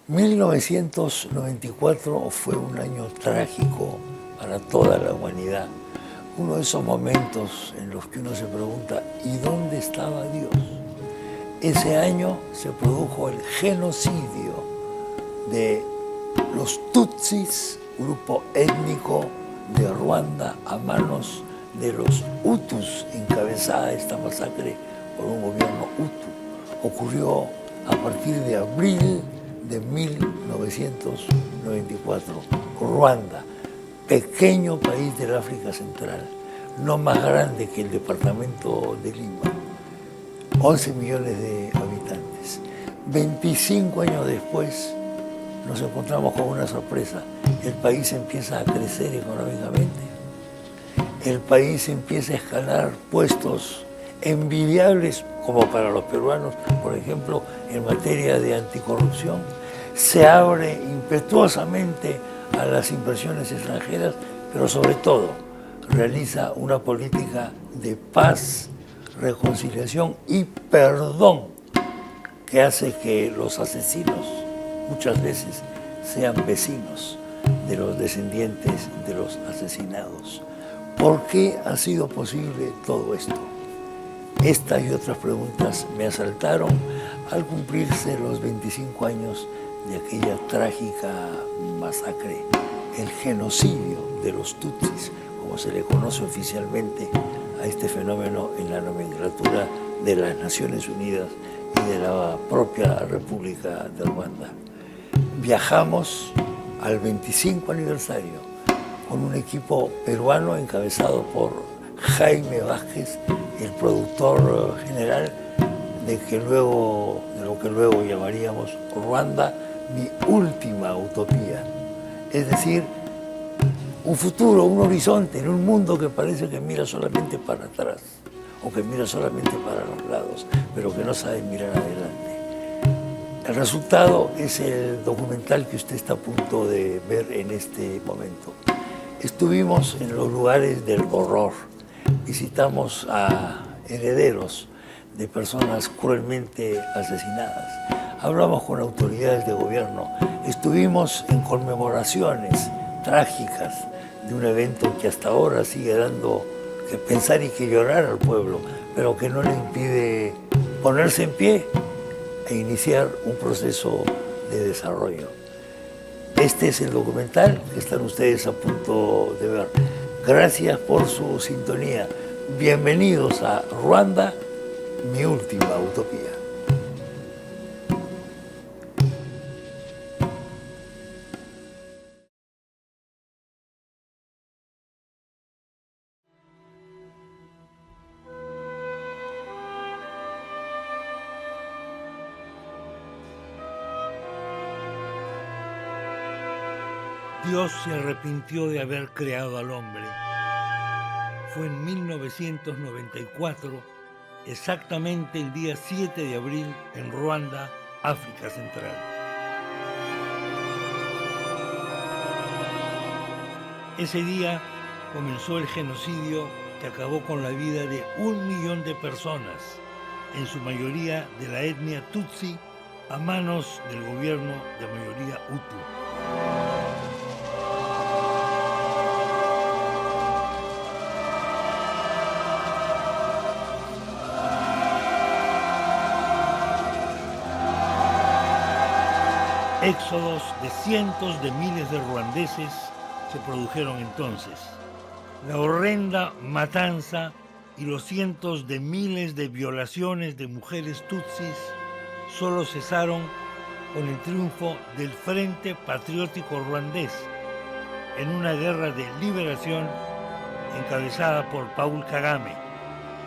1994 fue un año trágico para toda la humanidad. Uno de esos momentos en los que uno se pregunta, ¿y dónde estaba Dios? Ese año se produjo el genocidio de los Tutsis, grupo étnico de Ruanda, a manos de los Hutus, encabezada esta masacre por un gobierno Hutu. Ocurrió a partir de abril de 1994. Ruanda, pequeño país del África Central, no más grande que el departamento de Lima, 11 millones de habitantes. 25 años después nos encontramos con una sorpresa. El país empieza a crecer económicamente. El país empieza a escalar puestos envidiables como para los peruanos, por ejemplo, en materia de anticorrupción. Se abre impetuosamente a las inversiones extranjeras, pero sobre todo realiza una política de paz, reconciliación y perdón que hace que los asesinos muchas veces sean vecinos de los descendientes de los asesinados. ¿Por qué ha sido posible todo esto? Estas y otras preguntas me asaltaron al cumplirse los 25 años de aquella trágica masacre, el genocidio de los Tutsis, como se le conoce oficialmente a este fenómeno en la nomenclatura de las Naciones Unidas y de la propia República de Ruanda. Viajamos al 25 aniversario con un equipo peruano encabezado por Jaime Vázquez, el productor general de lo que luego llamaríamos Ruanda, mi última utopía. Es decir, un futuro, un horizonte en un mundo que parece que mira solamente para atrás o que mira solamente para los lados, pero que no sabe mirar adelante. El resultado es el documental que usted está a punto de ver en este momento. Estuvimos en los lugares del horror, visitamos a herederos de personas cruelmente asesinadas, hablamos con autoridades de gobierno, estuvimos en conmemoraciones trágicas de un evento que hasta ahora sigue dando que pensar y que llorar al pueblo, pero que no le impide ponerse en pie e iniciar un proceso de desarrollo. Este es el documental que están ustedes a punto de ver. Gracias por su sintonía. Bienvenidos a Ruanda, mi última utopía. Dios se arrepintió de haber creado al hombre. Fue en 1994, exactamente el día 7 de abril, en Ruanda, África Central. Ese día comenzó el genocidio que acabó con la vida de 1 millón de personas, en su mayoría de la etnia Tutsi, a manos del gobierno de mayoría Hutu. Éxodos de cientos de miles de ruandeses se produjeron entonces. La horrenda matanza y los cientos de miles de violaciones de mujeres tutsis solo cesaron con el triunfo del Frente Patriótico Ruandés en una guerra de liberación encabezada por Paul Kagame,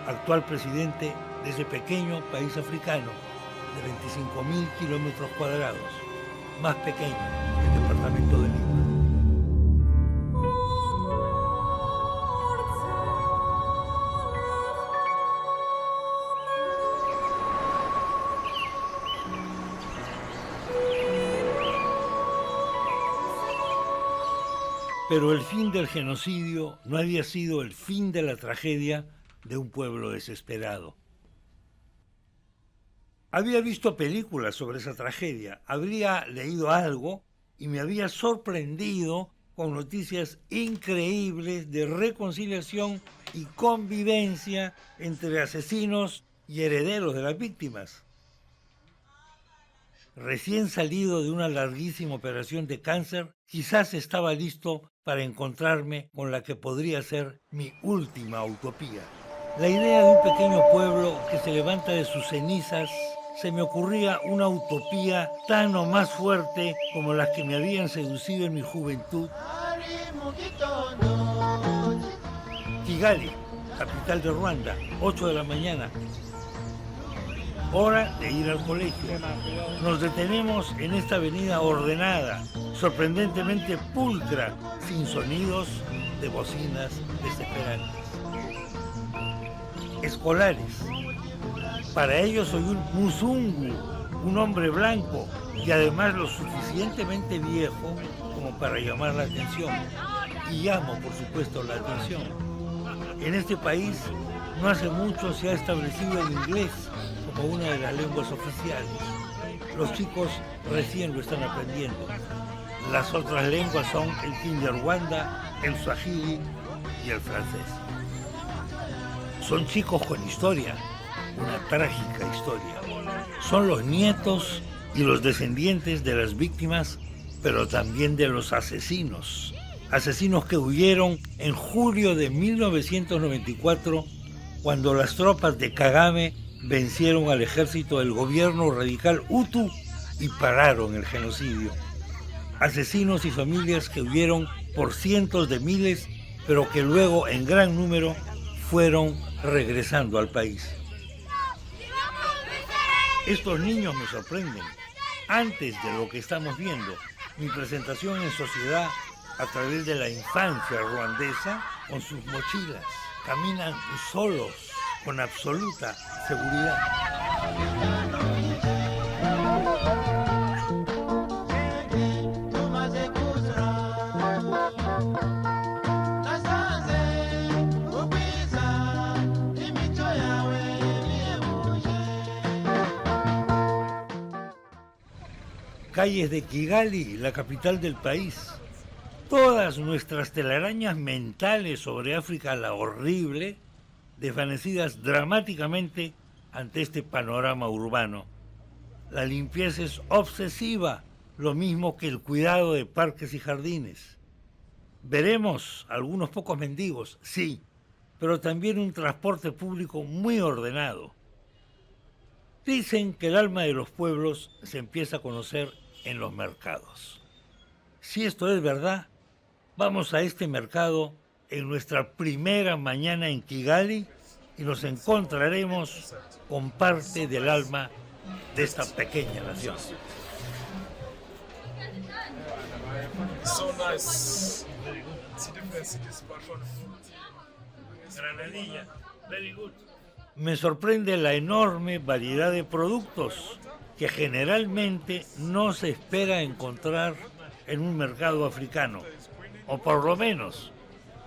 actual presidente de ese pequeño país africano de 25.000 kilómetros cuadrados, más pequeño que el departamento de Lima. Pero el fin del genocidio no había sido el fin de la tragedia de un pueblo desesperado. Había visto películas sobre esa tragedia, habría leído algo y me había sorprendido con noticias increíbles de reconciliación y convivencia entre asesinos y herederos de las víctimas. Recién salido de una larguísima operación de cáncer, quizás estaba listo para encontrarme con la que podría ser mi última utopía. La idea de un pequeño pueblo que se levanta de sus cenizas, se me ocurría una utopía tan o más fuerte como las que me habían seducido en mi juventud. Kigali, capital de Ruanda, 8 de la mañana. Hora de ir al colegio. Nos detenemos en esta avenida ordenada, sorprendentemente pulcra, sin sonidos de bocinas desesperantes. Escolares. Para ellos soy un musungu, un hombre blanco y además lo suficientemente viejo como para llamar la atención. Y llamo, por supuesto, la atención. En este país no hace mucho se ha establecido el inglés como una de las lenguas oficiales. Los chicos recién lo están aprendiendo. Las otras lenguas son el kinyarwanda, el swahili y el francés. Son chicos con historia, una trágica historia. Son los nietos y los descendientes de las víctimas, pero también de los asesinos. Asesinos que huyeron en julio de 1994, cuando las tropas de Kagame vencieron al ejército del gobierno radical Hutu y pararon el genocidio. Asesinos y familias que huyeron por cientos de miles, pero que luego en gran número fueron regresando al país. Estos niños me sorprenden. Antes de lo que estamos viendo, mi presentación en sociedad a través de la infancia ruandesa, con sus mochilas, caminan solos, con absoluta seguridad. Calles de Kigali, la capital del país. Todas nuestras telarañas mentales sobre África la horrible, desvanecidas dramáticamente ante este panorama urbano. La limpieza es obsesiva, lo mismo que el cuidado de parques y jardines. Veremos algunos pocos mendigos, sí, pero también un transporte público muy ordenado. Dicen que el alma de los pueblos se empieza a conocer en los mercados. Si esto es verdad, vamos a este mercado en nuestra primera mañana en Kigali y nos encontraremos con parte del alma de esta pequeña nación. Granadilla, very good. Me sorprende la enorme variedad de productos que generalmente no se espera encontrar en un mercado africano, o por lo menos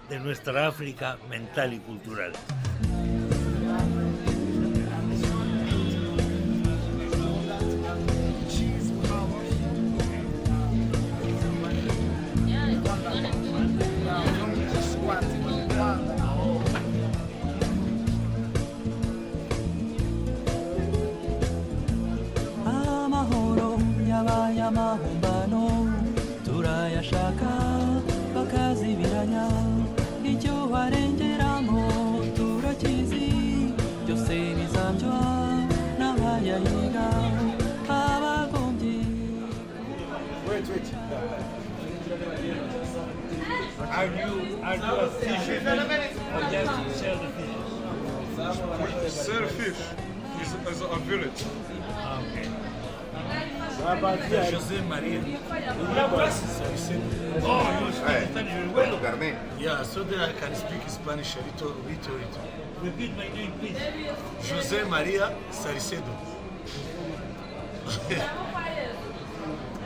de nuestra África mental y cultural. Amahumbano turayashaka bakazibiranya icyo warengeramo turakizi byose bizambywa n'abayahiga abagombye. Wait. Are you a fisherman or just sell the fish? We sell fish as a village. Okay. José Maria. Oh, you speak Spanish very well. Carmen. Yeah, so that I can speak Spanish a little. Repeat my name, please. José Maria Saricedo.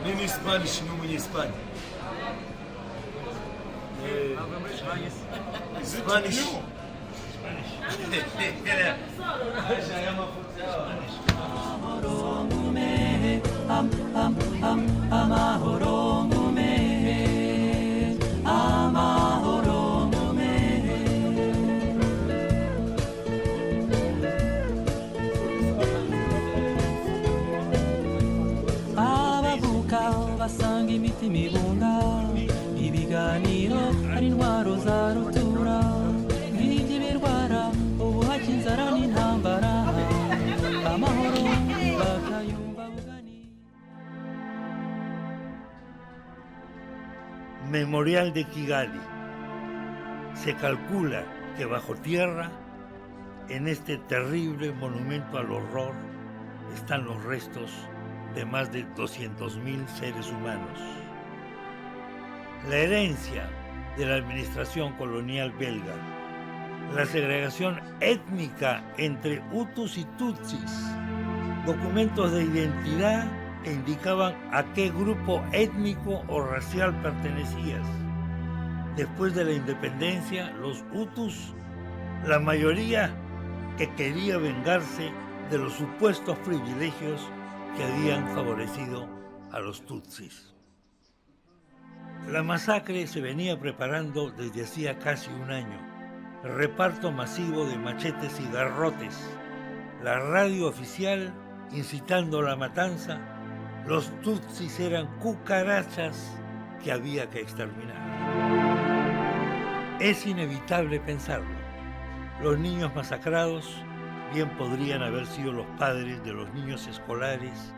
Nini Spanish, no mwenye Spanish. Spanish. Spanish. abavuka basanga imitima ibunda ibiganiro ari intwaro za rutura nk'iby'ibirwara ubuhake inzara n'intambara amahoro bakayumva bugani. Memorial de Kigali. Se calcula que bajo tierra, en este terrible monumento al horror, están los restos de más de 200.000 seres humanos. La herencia de la administración colonial belga, la segregación étnica entre Hutus y Tutsis, documentos de identidad que indicaban a qué grupo étnico o racial pertenecías. Después de la independencia, los Hutus, la mayoría que quería vengarse de los supuestos privilegios que habían favorecido a los Tutsis. La masacre se venía preparando desde hacía casi un año. Reparto masivo de machetes y garrotes, la radio oficial incitando la matanza, los Tutsis eran cucarachas que había que exterminar. Es inevitable pensarlo. Los niños masacrados bien podrían haber sido los padres de los niños escolares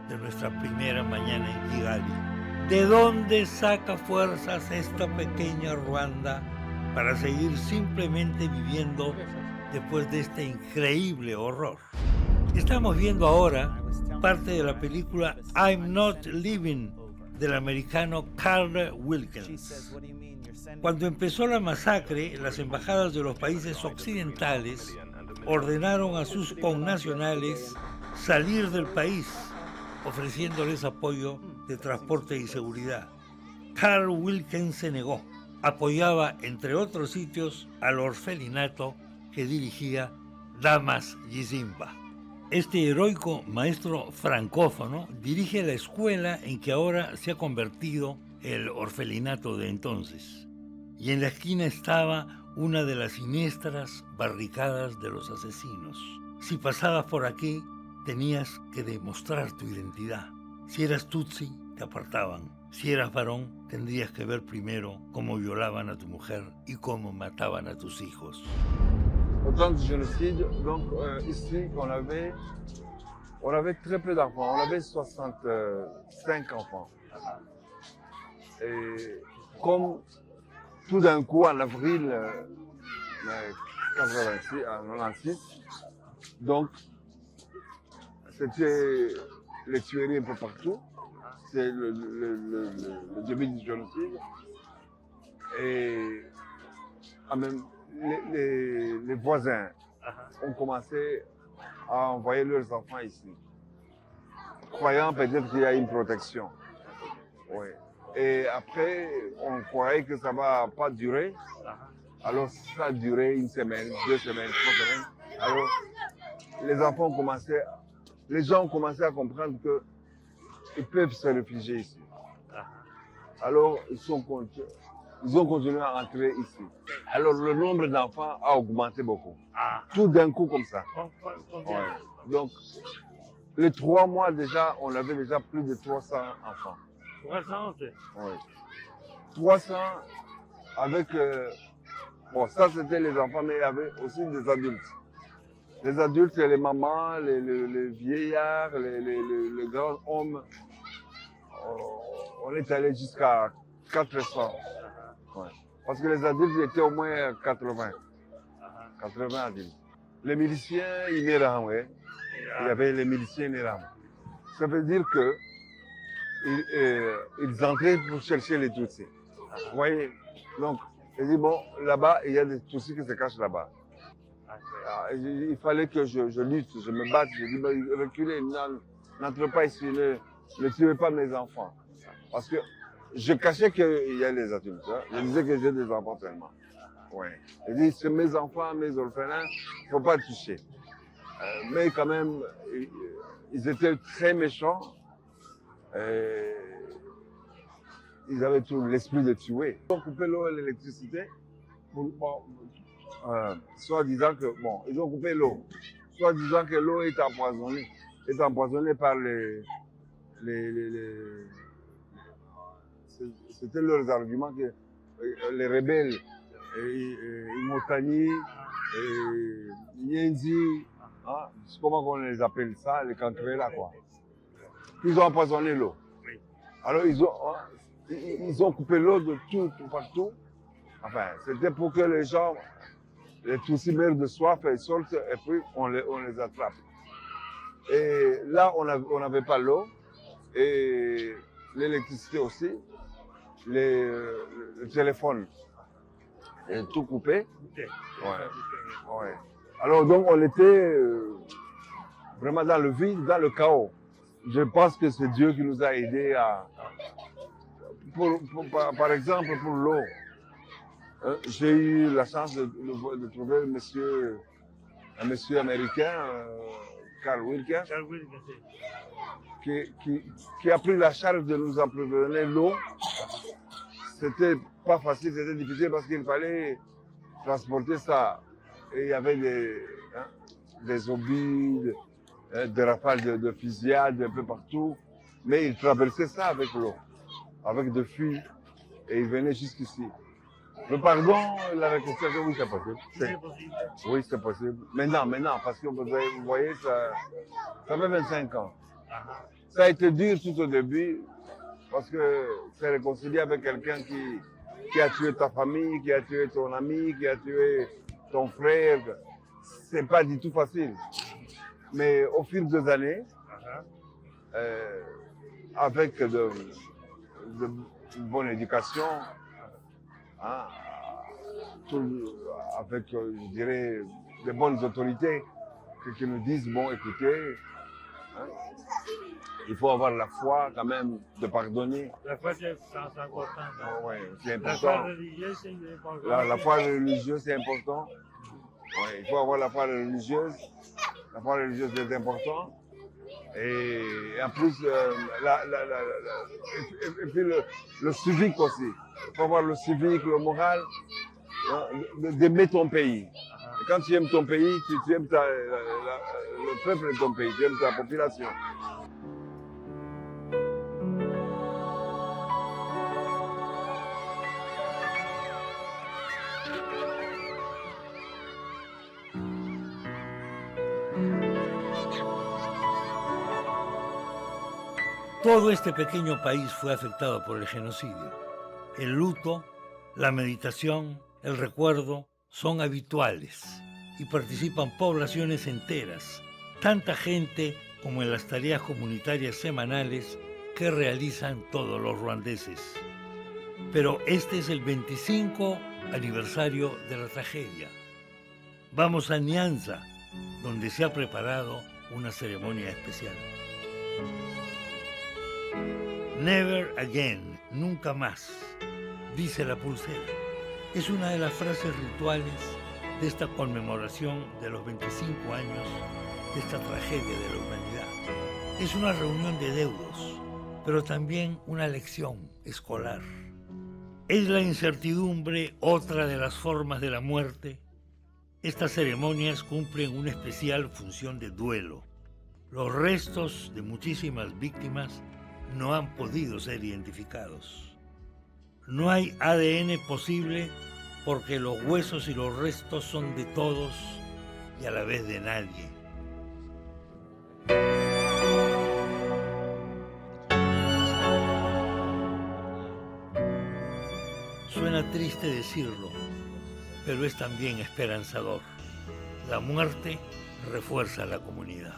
de nuestra primera mañana en Kigali. ¿De dónde saca fuerzas esta pequeña Ruanda para seguir simplemente viviendo después de este increíble horror? Estamos viendo ahora parte de la película I'm Not Living del americano Carl Wilkins. Cuando empezó la masacre, las embajadas de los países occidentales ordenaron a sus connacionales salir del país, ofreciéndoles apoyo de transporte y seguridad. Carl Wilkins se negó. Apoyaba, entre otros sitios, al orfelinato que dirigía Damas Gizimba. Este heroico maestro francófono dirige la escuela en que ahora se ha convertido el orfelinato de entonces. Y en la esquina estaba una de las siniestras barricadas de los asesinos. Si pasabas por aquí, tenías que demostrar tu identidad. Si eras Tutsi, te apartaban. Si eras varón, tendrías que ver primero cómo violaban a tu mujer y cómo mataban a tus hijos. Autant de génocide, donc ici on avait très peu d'enfants, on avait 65 enfants. Et comme tout d'un coup en avril 96, donc c'était les tueries un peu partout, c'est le début du génocide. Et même les voisins ont commencé à envoyer leurs enfants ici, croyant peut-être qu'il y a une protection. Oui. Et après, on croyait que ça ne va pas durer. Alors ça a duré une semaine, 2 semaines, 3 semaines. Alors les gens ont commencé à comprendre qu'ils peuvent se réfugier ici. Alors ils ont continué à entrer ici. Alors le nombre d'enfants a augmenté beaucoup. Tout d'un coup comme ça. Ouais. Donc les 3 mois déjà, on avait déjà plus de 300 enfants. 300 Oui. 300 avec... bon, ça c'était les enfants, mais il y avait aussi des adultes. Les adultes, les mamans, les vieillards, les grands hommes. On est allé jusqu'à 400. Ouais. Parce que les adultes étaient au moins 80. 80 adultes. Les miliciens inérants, oui. Il y avait les miliciens inérants. Ça veut dire que ils entraient pour chercher les Tutsis. Vous voyez? Donc, ils disent, bon, là-bas, il y a des Tutsis qui se cachent là-bas. Il fallait que je lutte, je me batte. Je dis, reculez, n'entrez pas ici, ne tuez pas mes enfants. Parce que je cachais qu'il y a les adultes. Hein. Je disais que j'ai des enfants seulement. Ouais. Je dis, c'est mes enfants, mes orphelins, il ne faut pas toucher. Mais quand même, ils étaient très méchants. Et ils avaient tout l'esprit de tuer. Ils ont coupé l'eau et l'électricité, soit disant que, bon, ils ont coupé l'eau, soit disant que l'eau est empoisonnée par c'était leurs arguments que les rebelles, Imotani, Yenzi, hein, comment on les appelle ça, les Cancrela, quoi. Ils ont empoisonné l'eau. Alors ils ont coupé l'eau de tout partout. Enfin, c'était pour que les gens, les Tutsis meurent de soif et sortent, et puis on les attrape. Et là, on n'avait pas l'eau, et l'électricité aussi, le téléphone, et tout coupé. Ouais. Alors donc, on était vraiment dans le vide, dans le chaos. Je pense que c'est Dieu qui nous a aidés à... par exemple, pour l'eau, j'ai eu la chance de trouver un monsieur américain, Carl Wilkins, qui a pris la charge de nous approvisionner l'eau. C'était pas facile, c'était difficile parce qu'il fallait transporter ça. Et il y avait des obus, des rafales de fusillade un peu partout. Mais il traversait ça avec l'eau, avec des fuites, et il venait jusqu'ici. Le pardon, la réconciliation, oui, c'est possible. Oui, c'est possible. Maintenant, parce que vous voyez, ça fait 25 ans. Ça a été dur tout au début, parce que c'est réconcilier avec quelqu'un qui a tué ta famille, qui a tué ton ami, qui a tué ton frère. C'est pas du tout facile. Mais au fil des années, avec de bonne éducation, hein, avec, je dirais, de bonnes autorités qui nous disent, bon, écoutez, hein, il faut avoir la foi quand même de pardonner. La foi, c'est important. Ouais, c'est La important. foi religieuse, c'est important. La foi religieuse, c'est important. Ouais, il faut avoir la foi religieuse. La foi religieuse est importante. Et en plus, et puis le civique aussi. Il faut avoir le civique, le moral, d'aimer ton pays. Et quand tu aimes ton pays, tu aimes le peuple de ton pays, tu aimes ta population. Todo este pequeño país fue afectado por el genocidio. El luto, la meditación, el recuerdo son habituales y participan poblaciones enteras, tanta gente como en las tareas comunitarias semanales que realizan todos los ruandeses. Pero este es el 25 aniversario de la tragedia. Vamos a Nyanza, donde se ha preparado una ceremonia especial. Never again, nunca más, dice la pulsera. Es una de las frases rituales de esta conmemoración de los 25 años de esta tragedia de la humanidad. Es una reunión de deudos, pero también una lección escolar. ¿Es la incertidumbre otra de las formas de la muerte? Estas ceremonias cumplen una especial función de duelo. Los restos de muchísimas víctimas no han podido ser identificados. No hay ADN posible porque los huesos y los restos son de todos y a la vez de nadie. Suena triste decirlo, pero es también esperanzador. La muerte refuerza la comunidad.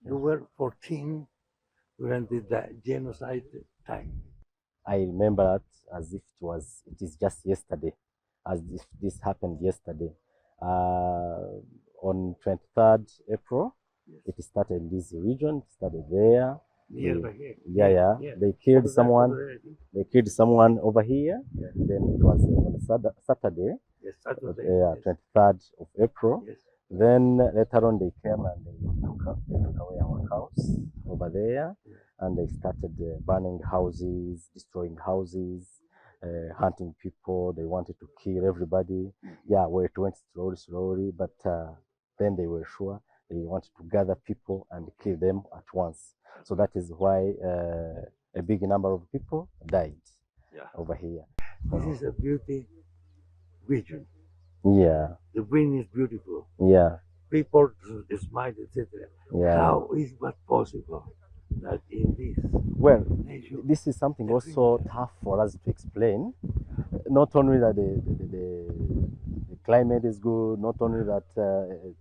You were 14 during the genocide time. I remember that as if it is just yesterday, as if this happened yesterday. On 23rd April, Yes. it started in this region, it started there. Nearby here. Yeah. They killed someone. They killed someone over here. Yeah. Then it was on Saturday, Yes, Saturday. 23rd of April. Yes. Then later on they came and they took away our house over there, and they started burning houses, destroying houses, hunting people. They wanted to kill everybody. Yeah, well, it went slowly, but then they were sure they wanted to gather people and kill them at once. So that is why a big number of people died over here. This is a beauty region. Yeah, The wind is beautiful. yeah, People smile, etc. yeah. How is that possible that in this Well, nation? this is something also tough for us to explain. Not only that the climate is good, not only that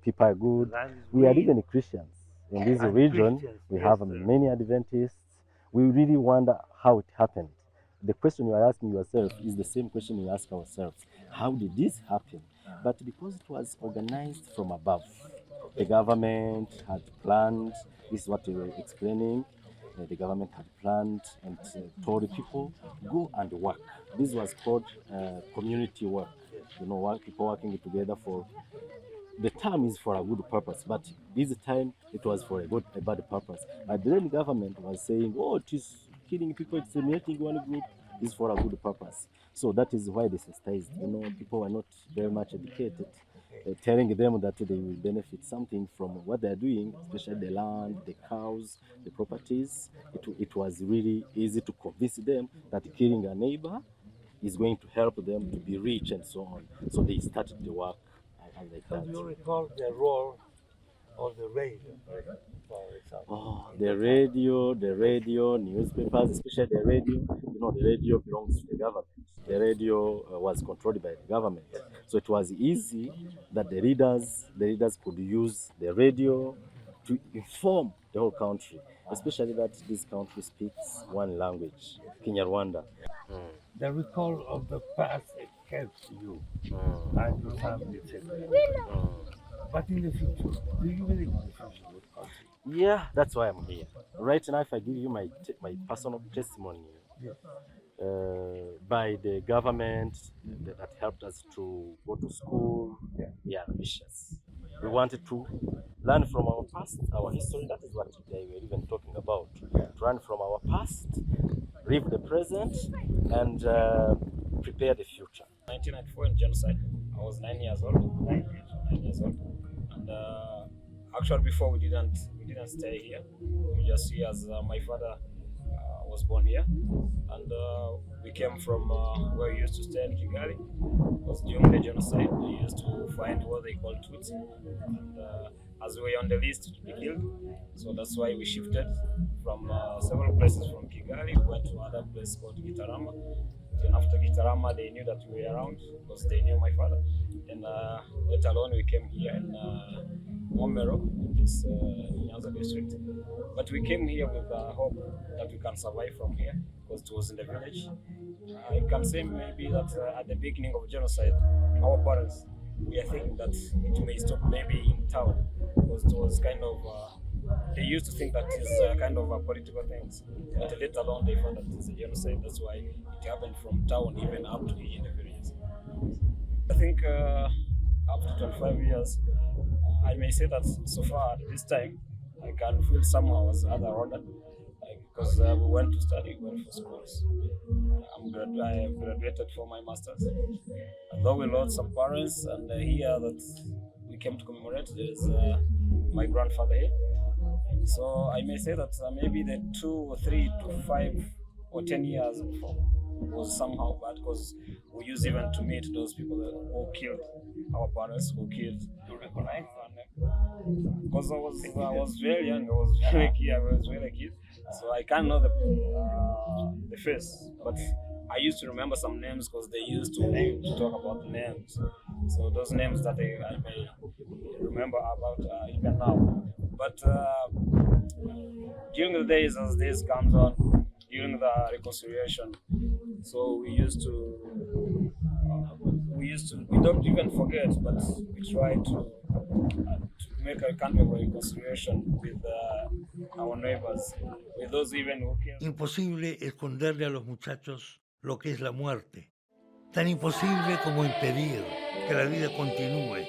people are good, land is we are green. even Christians. In this And region, Christians, we yes, have sir. many Adventists. We really wonder how it happened. The question you are asking yourself is the same question we ask ourselves. How did this happen? But because it was organized from above, the government had planned, this is what we were explaining, the government had planned and told people, go and work. This was called community work. You know, people working together for, the term is for a good purpose, but this time it was for a bad purpose. But then the government was saying, oh, it is killing people, it's eliminating one group, is for a good purpose. So that is why they sensitized. You know, people were not very much educated, telling them that they will benefit something from what they are doing, especially the land, the cows, the properties. It was really easy to convince them that killing a neighbor is going to help them to be rich and so on. So they started the work like How that. do you recall the role of the radio, for example? Oh, the radio, newspapers, especially the radio. You know, the radio belongs to the government. The radio was controlled by the government. So it was easy that the leaders could use the radio to inform the whole country, especially that this country speaks one language, Kinyarwanda. The recall of the past helps you and your family, etc. But in the future, do you believe in the future of the country? Yeah, that's why I'm here. Right now, if I give you my personal testimony, Yes. by the government that helped us to go to school, we are ambitious. We wanted to learn from our past, our history. That is what today we're even talking about. To learn from our past, live the present, and prepare the future. 1994 in genocide. I was 9 years old. 9 years old. And actually, before we didn't stay here. We just here as my father was born here, and we came from where we used to stay in Kigali. It was during the genocide. They used to find what they call Tutsi, and as we were on the list to be killed, so that's why we shifted from several places from Kigali. We went to another place called Gitarama. Then after Gitarama, they knew that we were around because they knew my father. And let alone we came here in Momero, in this Nyanza district. But we came here with hope that we can survive from here because it was in the village. I can say maybe that at the beginning of genocide, our parents, we are thinking that it may stop maybe in town because it was kind of, they used to think that it's kind of a political things. But later on they found that it's a genocide. That's why it happened from town even up to in the villages. I think after 25 years, I may say that so far at this time, I can feel somehow as other order because we went to study, we went for schools. I have graduated for my master's. Although we lost some parents, and here that we came to commemorate, there is my grandfather here. So I may say that maybe the 2 or 3 to 5 or 10 years before was somehow bad because we used even to meet those people who killed our parents, who killed. To recognize because I was very young, I was really a kid, so I can't know the face, but I used to remember some names because they used to talk about the names. So those names that I may remember about even now. But during the days, as days comes on, during the reconciliation, so we don't even forget, but we try to make a kind of a reconciliation with our neighbors, with those even who care. Imposible esconderle a los muchachos lo que es la muerte. Tan imposible como impedir que la vida continúe.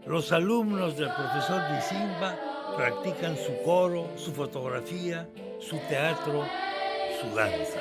Los alumnos del profesor Disimba practican su coro, su fotografía, su teatro, su danza.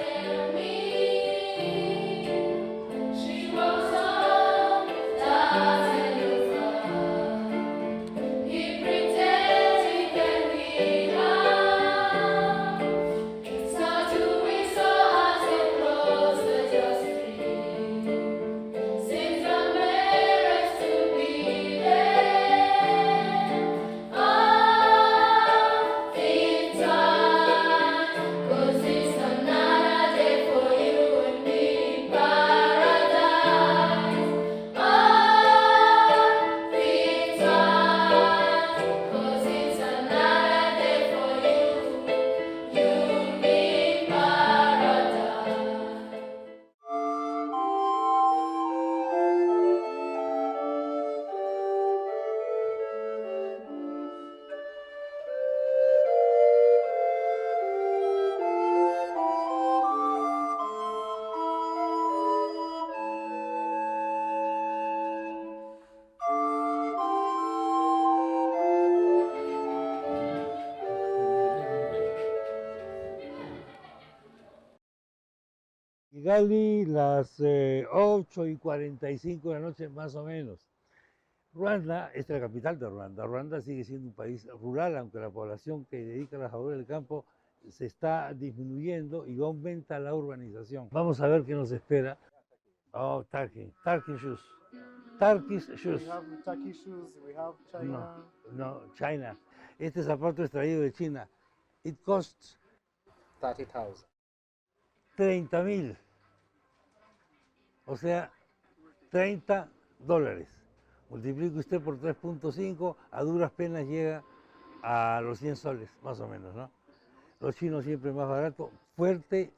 Kigali, las 8:45 de la noche más o menos. Ruanda, esta es la capital de Ruanda. Ruanda sigue siendo un país rural, aunque la población que dedica a las labores del campo se está disminuyendo y aumenta la urbanización. Vamos a ver qué nos espera. Oh, Turkey shoes. Turkish shoes. We have Turkish shoes, we have China. No, China. Este zapato es traído de China. It costs 30,000. 30,000. O sea, $30. Multiplique usted por 3.5, a duras penas llega a los 100 soles, más o menos, ¿no? Los chinos siempre más barato. Fuerte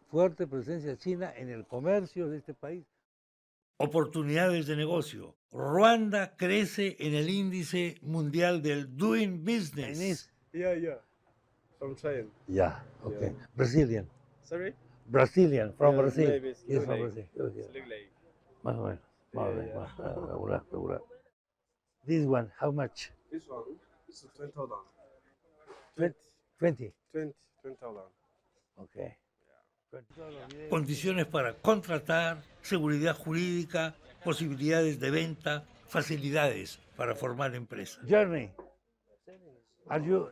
presencia china en el comercio de este país. Oportunidades de negocio. Ruanda crece en el índice mundial del Doing Business. Yeah. From China. Yeah, okay. Yeah. Brazilian. Sorry? Brazilian, from Yeah, Brazil. maybe it's Yes, look from like- Brazil. It look like. Más o menos. Yeah. Regular. This one, how much? This one is $20. 20. 20,000. Okay. Condiciones para contratar, seguridad jurídica, posibilidades de venta, facilidades para formar empresa. Journey, are you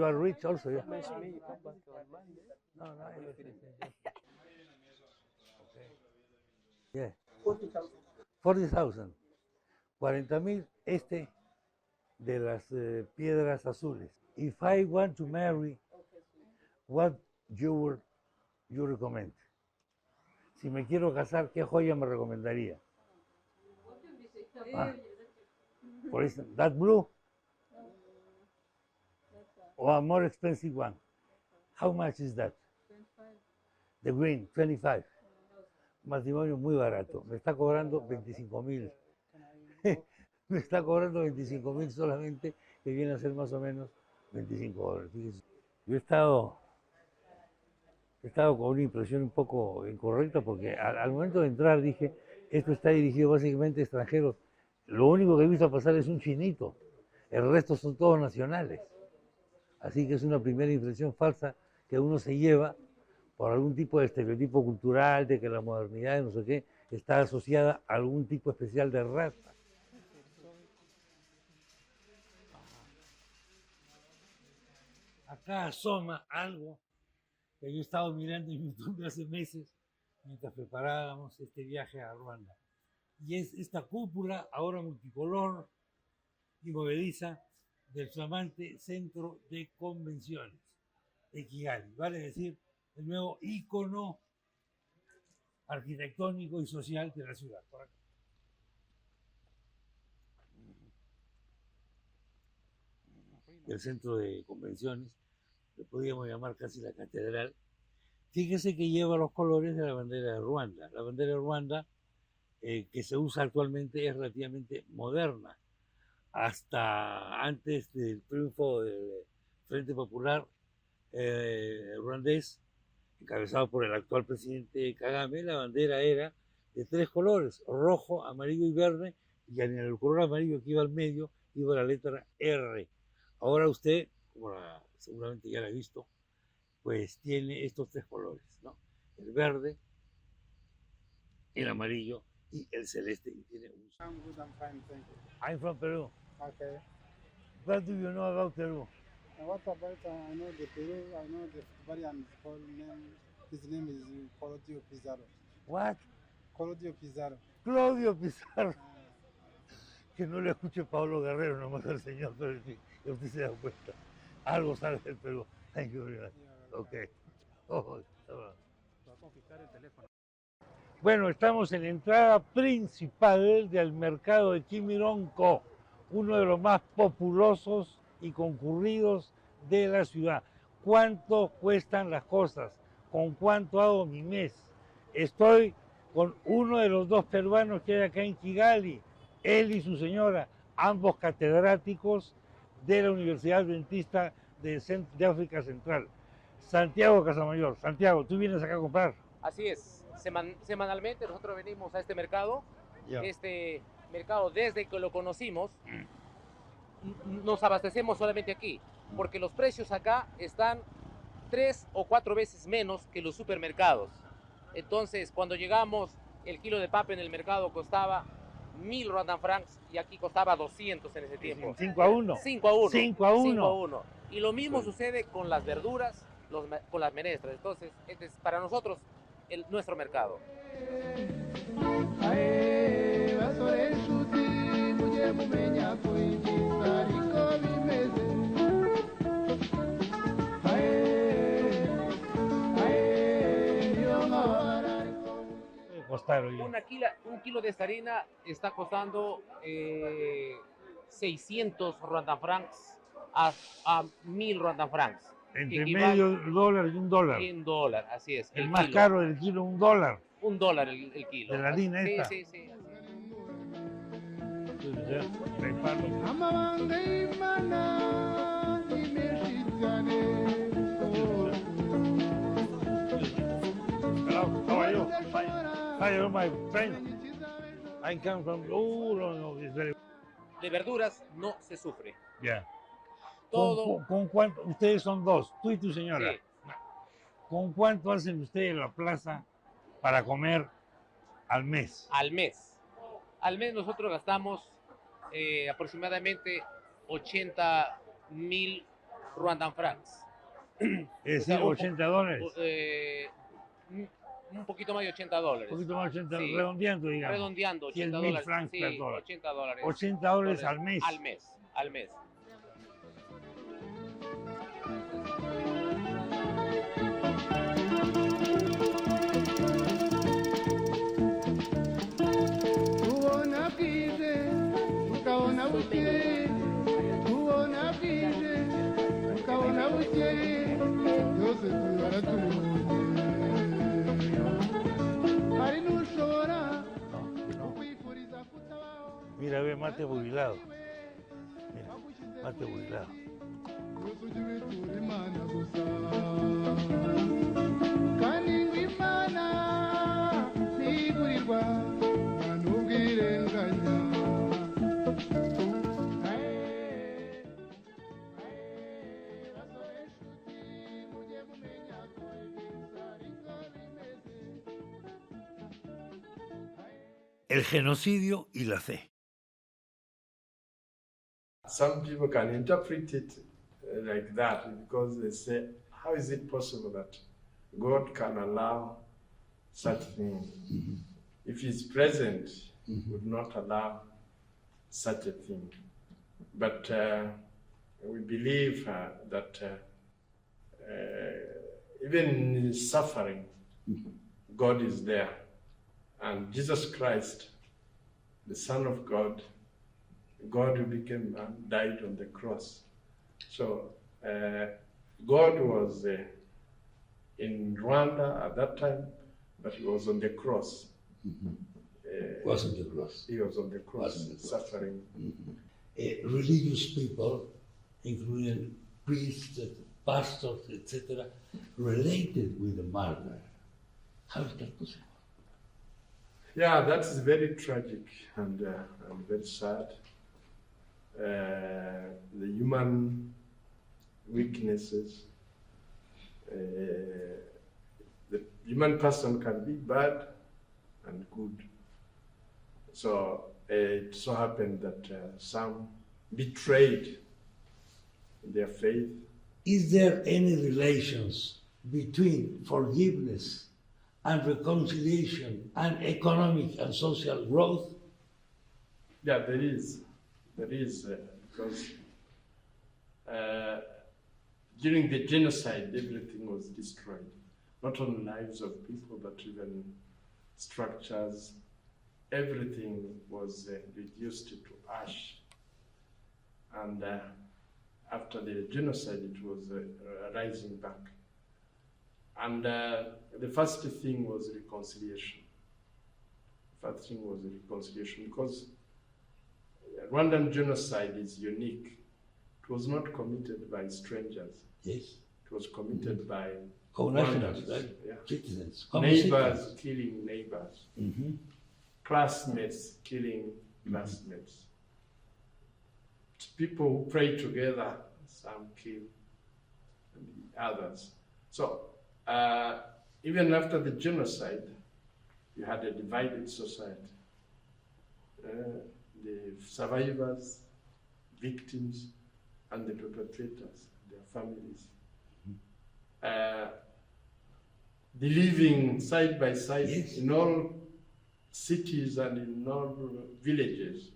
are rich also? Yeah? No, yeah. 40,000. 40,000 este de las piedras azules. If I want to marry, what you recommend? Si me quiero casar, ¿qué joya me recomendaría? For instance, that blue or a more expensive one. How much is that? The green, 25. Matrimonio muy barato. Me está cobrando 25,000. Me está cobrando 25,000 solamente, que viene a ser más o menos $25. Fíjense. Yo he estado con una impresión un poco incorrecta porque al momento de entrar dije, esto está dirigido básicamente a extranjeros. Lo único que he visto pasar es un chinito, el resto son todos nacionales. Así que es una primera impresión falsa que uno se lleva por algún tipo de estereotipo cultural, de que la modernidad, no sé qué, está asociada a algún tipo especial de raza. Acá asoma algo que yo he estado mirando en YouTube hace meses mientras preparábamos este viaje a Ruanda. Y es esta cúpula, ahora multicolor y movediza, del flamante Centro de Convenciones de Kigali. Vale decir, el nuevo ícono arquitectónico y social de la ciudad. Por acá. del centro de convenciones, le podríamos llamar casi la catedral. Fíjese que lleva los colores de la bandera de Ruanda. La bandera de Ruanda, que se usa actualmente, es relativamente moderna. Hasta antes del triunfo del Frente Popular ruandés, encabezado por el actual presidente Kagame, la bandera era de 3 colores, rojo, amarillo y verde, y en el color amarillo que iba al medio iba la letra R. Ahora usted, como seguramente ya la ha visto, pues tiene estos 3 colores, ¿no? El verde, el amarillo y el celeste. Y tiene un... I'm good, I'm fine, thank you. I'm from Peru. Okay. What do you know about Peru? And what about, I know the Peru, I know the variant called name, his name is Claudio Pizarro. What? Claudio Pizarro. Claudio Pizarro. Que no le escuche Pablo Guerrero, nomás al señor, pero en fin, que usted se da cuenta. Algo sabe del Perú. Thank you very much. Okay. Oh, bueno, estamos en la entrada principal del mercado de Kimironko, uno de los más populosos y concurridos de la ciudad. ¿Cuánto cuestan las cosas? ¿Con cuánto hago mi mes? Estoy con uno de los 2 peruanos que hay acá en Kigali, él y su señora, ambos catedráticos de la Universidad Adventista de África Central. Santiago Casamayor. Santiago, ¿tú vienes acá a comprar? Así es, semanalmente nosotros venimos a este mercado. Ya. Este mercado, desde que lo conocimos, nos abastecemos solamente aquí, porque los precios acá están 3 o 4 veces menos que los supermercados. Entonces, cuando llegamos, el kilo de papa en el mercado costaba 1000 Rwandan francs y aquí costaba 200 en ese tiempo. 5 a 1. 5 a 1. 5 a 1. 5 a 1. Y lo mismo sucede con las verduras, con las menestras. Entonces, este es para nosotros nuestro mercado. Un kilo de esta harina está costando 600 Rwandan francs a 1000 Rwandan francs. Entre medio dólar y $1. En $1, así es. El más caro del kilo, $1. $1 el kilo. De la harina esta. Sí, sí, sí. How are you? Hi, you're my friend. I come from... Oh, no, it's very... De verduras no se sufre. Ya. Todo. ¿Con cuánto? Ustedes son 2, tú y tu señora. Sí. ¿Con cuánto hacen ustedes en la plaza para comer al mes? Al mes. Al mes nosotros gastamos aproximadamente 80,000 Rwandan francs. Es decir, $80. Un poquito más de $80. Un poquito más de 80, sí. Redondeando, digamos. Redondeando, $100,000 $80. francs Sí, per dólar. $80. $80 al mes. Al mes, al mes. Mira, ve, mate burilado. Mira, mate burilado. El genocidio y la fe. Some people can interpret it like that because they say, how is it possible that God can allow such things? If He's present, He would not allow such a thing. But we believe that even in suffering, God is there. And Jesus Christ, the Son of God, God who became man, died on the cross So God was in Rwanda at that time, but he was on the cross. Was on the cross. He was on the cross, Was on the cross. suffering. Religious people, including priests, pastors, etc., related with the martyr. How is that possible? Yeah, that is very tragic and very sad. The human weaknesses. The human person can be bad and good. So it so happened that some betrayed their faith. Is there any relations between forgiveness and reconciliation and economic and social growth? Yeah, there is. There is, because during the genocide, everything was destroyed. Not only lives of people, but even structures. Everything was reduced to ash. And after the genocide, it was rising back. And the first thing was reconciliation. First thing was reconciliation, because Rwandan genocide is unique. It was not committed by strangers. Yes. It was committed by Co-nationals, Rwandans, right? yeah. Citizens. Neighbors killing neighbors. Mm-hmm. Classmates killing classmates. People who pray together, some kill the others. So even after the genocide, you had a divided society. The survivors, victims, and the perpetrators, their families. The living side by side in all cities and in all villages.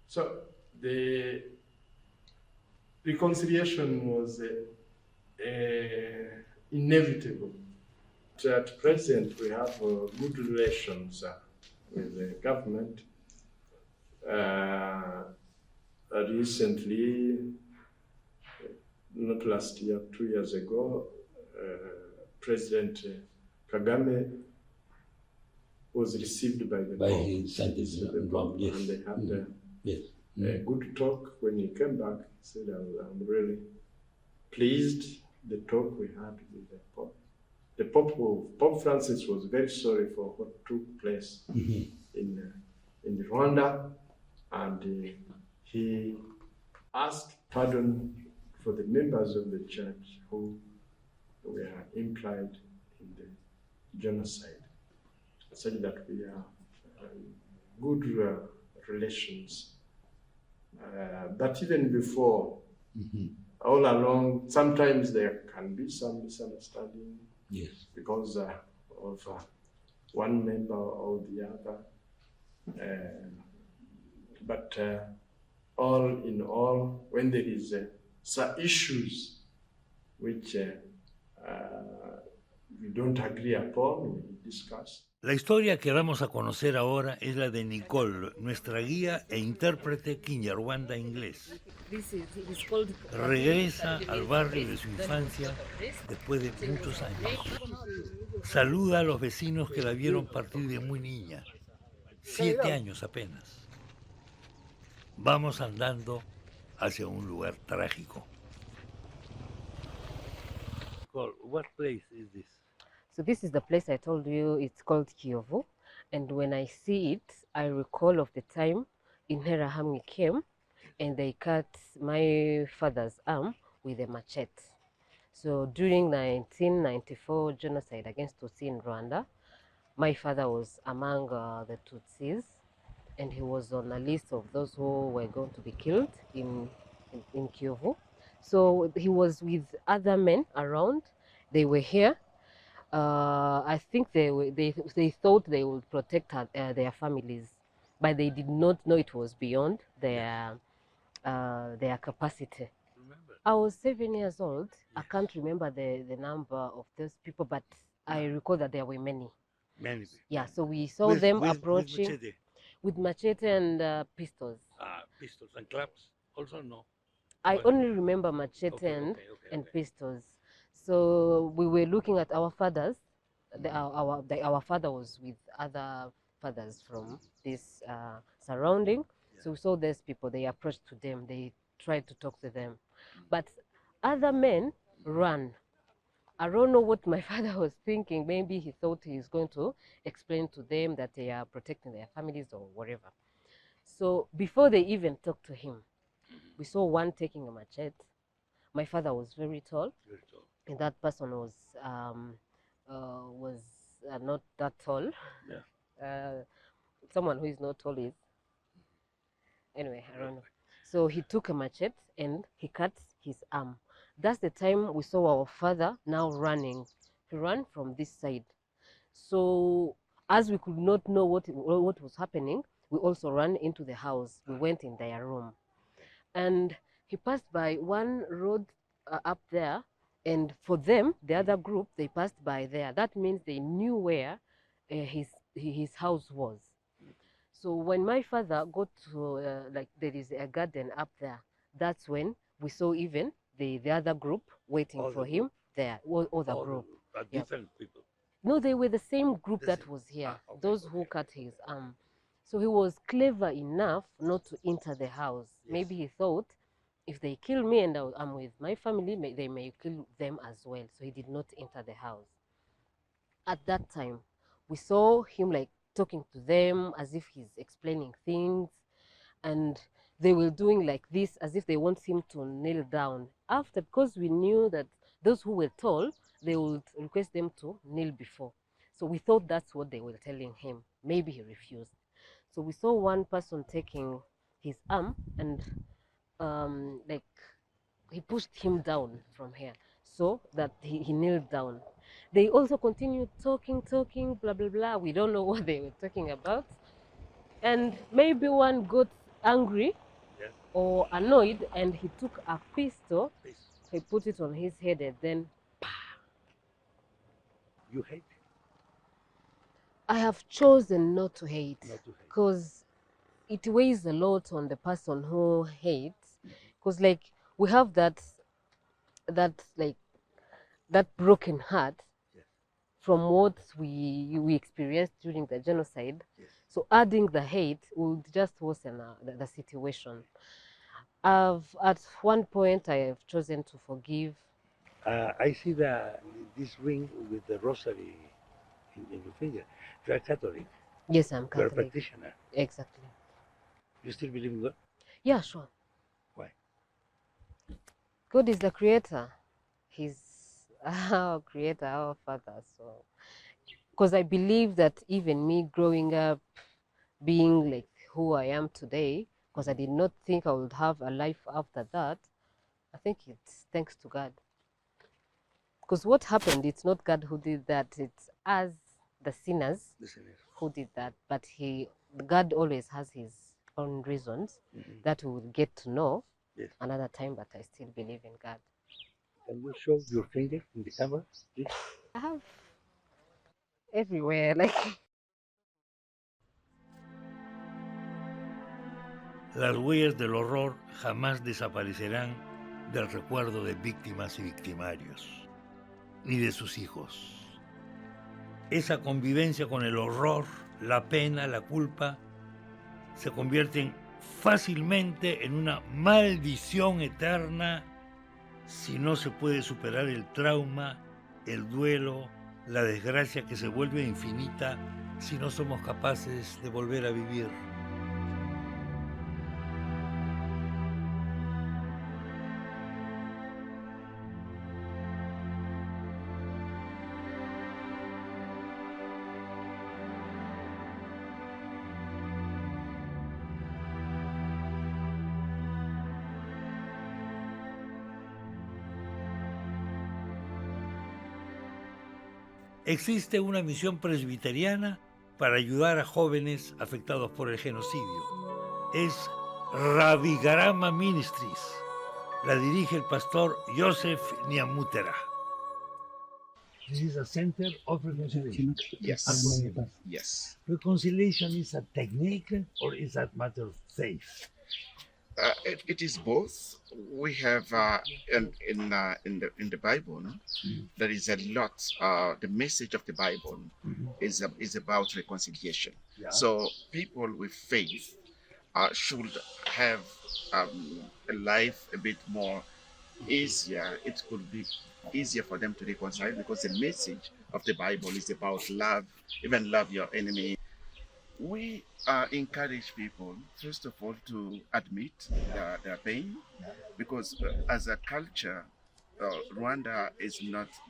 So the reconciliation was inevitable. At present, we have good relations with the government. Recently, not last year, 2 years ago, President Kagame was received by the Pope. his sentence in Rome, yes. And they had Yes. a good talk. When he came back, he said, I'm really pleased the talk we had with the Pope. The Pope Francis was very sorry for what took place in Rwanda, and he asked pardon for the members of the church who were implied in the genocide, saying that we are good relations. But even before, all along, sometimes there can be some misunderstanding. Yes. Because of one member or the other. But all in all, when there is some issues which we don't agree upon, we discuss. La historia que vamos a conocer ahora es la de Nicole, nuestra guía e intérprete Kinyarwanda inglés. Regresa al barrio de su infancia después de muchos años. Saluda a los vecinos que la vieron partir de muy niña, 7 años apenas. Vamos andando hacia un lugar trágico. Nicole, what place is this? So this is the place I told you, it's called Kiyovu. And when I see it, I recall of the time Interahamwe came and they cut my father's arm with a machete. So during 1994 genocide against Tutsi in Rwanda, my father was among the Tutsis, and he was on a list of those who were going to be killed in Kiyovu. So he was with other men around. They were here. I think they thought they would protect their families, but they did not know it was beyond their capacity. I was 7 years old. I can't remember the number of those people, but I recall that there were many. Many. Yeah, so we saw them approaching with machete and pistols. Pistols and clubs also no. I only remember machete and pistols. So we were looking at our fathers. Our father was with other fathers from this surrounding. So we saw these people. They approached to them. They tried to talk to them, but other men ran. I don't know what my father was thinking. Maybe he thought he's going to explain to them that they are protecting their families or whatever. So before they even talked to him, we saw one taking a machete. My father was very tall, and that person was not that tall. Yeah. Someone who is not tall is. Anyway, I don't know. So he took a machete and he cut his arm. That's the time we saw our father now running. He ran from this side. So as we could not know what was happening, we also ran into the house. We went in their room. And he passed by one road up there. And for them, the other group, they passed by there. That means they knew where his house was. So when my father got to, like, there is a garden up there, that's when we saw even the other group waiting for him there, other group. Different people. No, they were the same group that was here, those who cut his arm. So he was clever enough not to enter the house. Maybe he thought, if they kill me and I'm with my family, they may kill them as well. So he did not enter the house. At that time, we saw him like talking to them as if he's explaining things, and they were doing like this as if they want him to kneel down. After, because we knew that those who were tall, they would request them to kneel before. So we thought that's what they were telling him. Maybe he refused. So we saw one person taking his arm and like he pushed him down from here so that he kneeled down. They also continued talking, blah, blah, blah. We don't know what they were talking about. And maybe one got angry or annoyed and he took a pistol, he put it on his head and then, You hate? I have chosen not to hate because it weighs a lot on the person who hates, because like we have that broken heart from what we experienced during the genocide. So adding the hate would just worsen the situation. At one point I have chosen to forgive. I see this ring with the rosary in your finger. You are Catholic. Yes, I'm You are a Catholic. practitioner. Exactly. You still believe in God? Yeah, sure. Why? God is the creator. He's our creator, our father. So, because I believe that even me growing up, being like who I am today, because I did not think I would have a life after that, I think it's thanks to God. Because what happened, it's not God who did that, it's us, the sinners, who did that. But God always has his own reasons that we will get to know another time, but I still believe in God. Can you show your finger in the camera, please? I have everywhere, like. Las huellas del horror jamás desaparecerán del recuerdo de víctimas y victimarios, ni de sus hijos. Esa convivencia con el horror, la pena, la culpa, se convierten fácilmente en una maldición eterna si no se puede superar el trauma, el duelo, la desgracia que se vuelve infinita si no somos capaces de volver a vivir. Existe una misión presbiteriana para ayudar a jóvenes afectados por el genocidio. Es Ravigarama Ministries. La dirige el pastor Joseph Nyamutera. This is a center of reconciliation. Yes. Yes. Reconciliation is a technique or is that matter of faith? It is both. We have in the Bible, no? There is a lot. The message of the Bible is about reconciliation. Yeah. So people with faith should have a life a bit more easier. It could be easier for them to reconcile because the message of the Bible is about love, even love your enemy. We encourage people, first of all, to admit their pain, because as a culture, Rwanda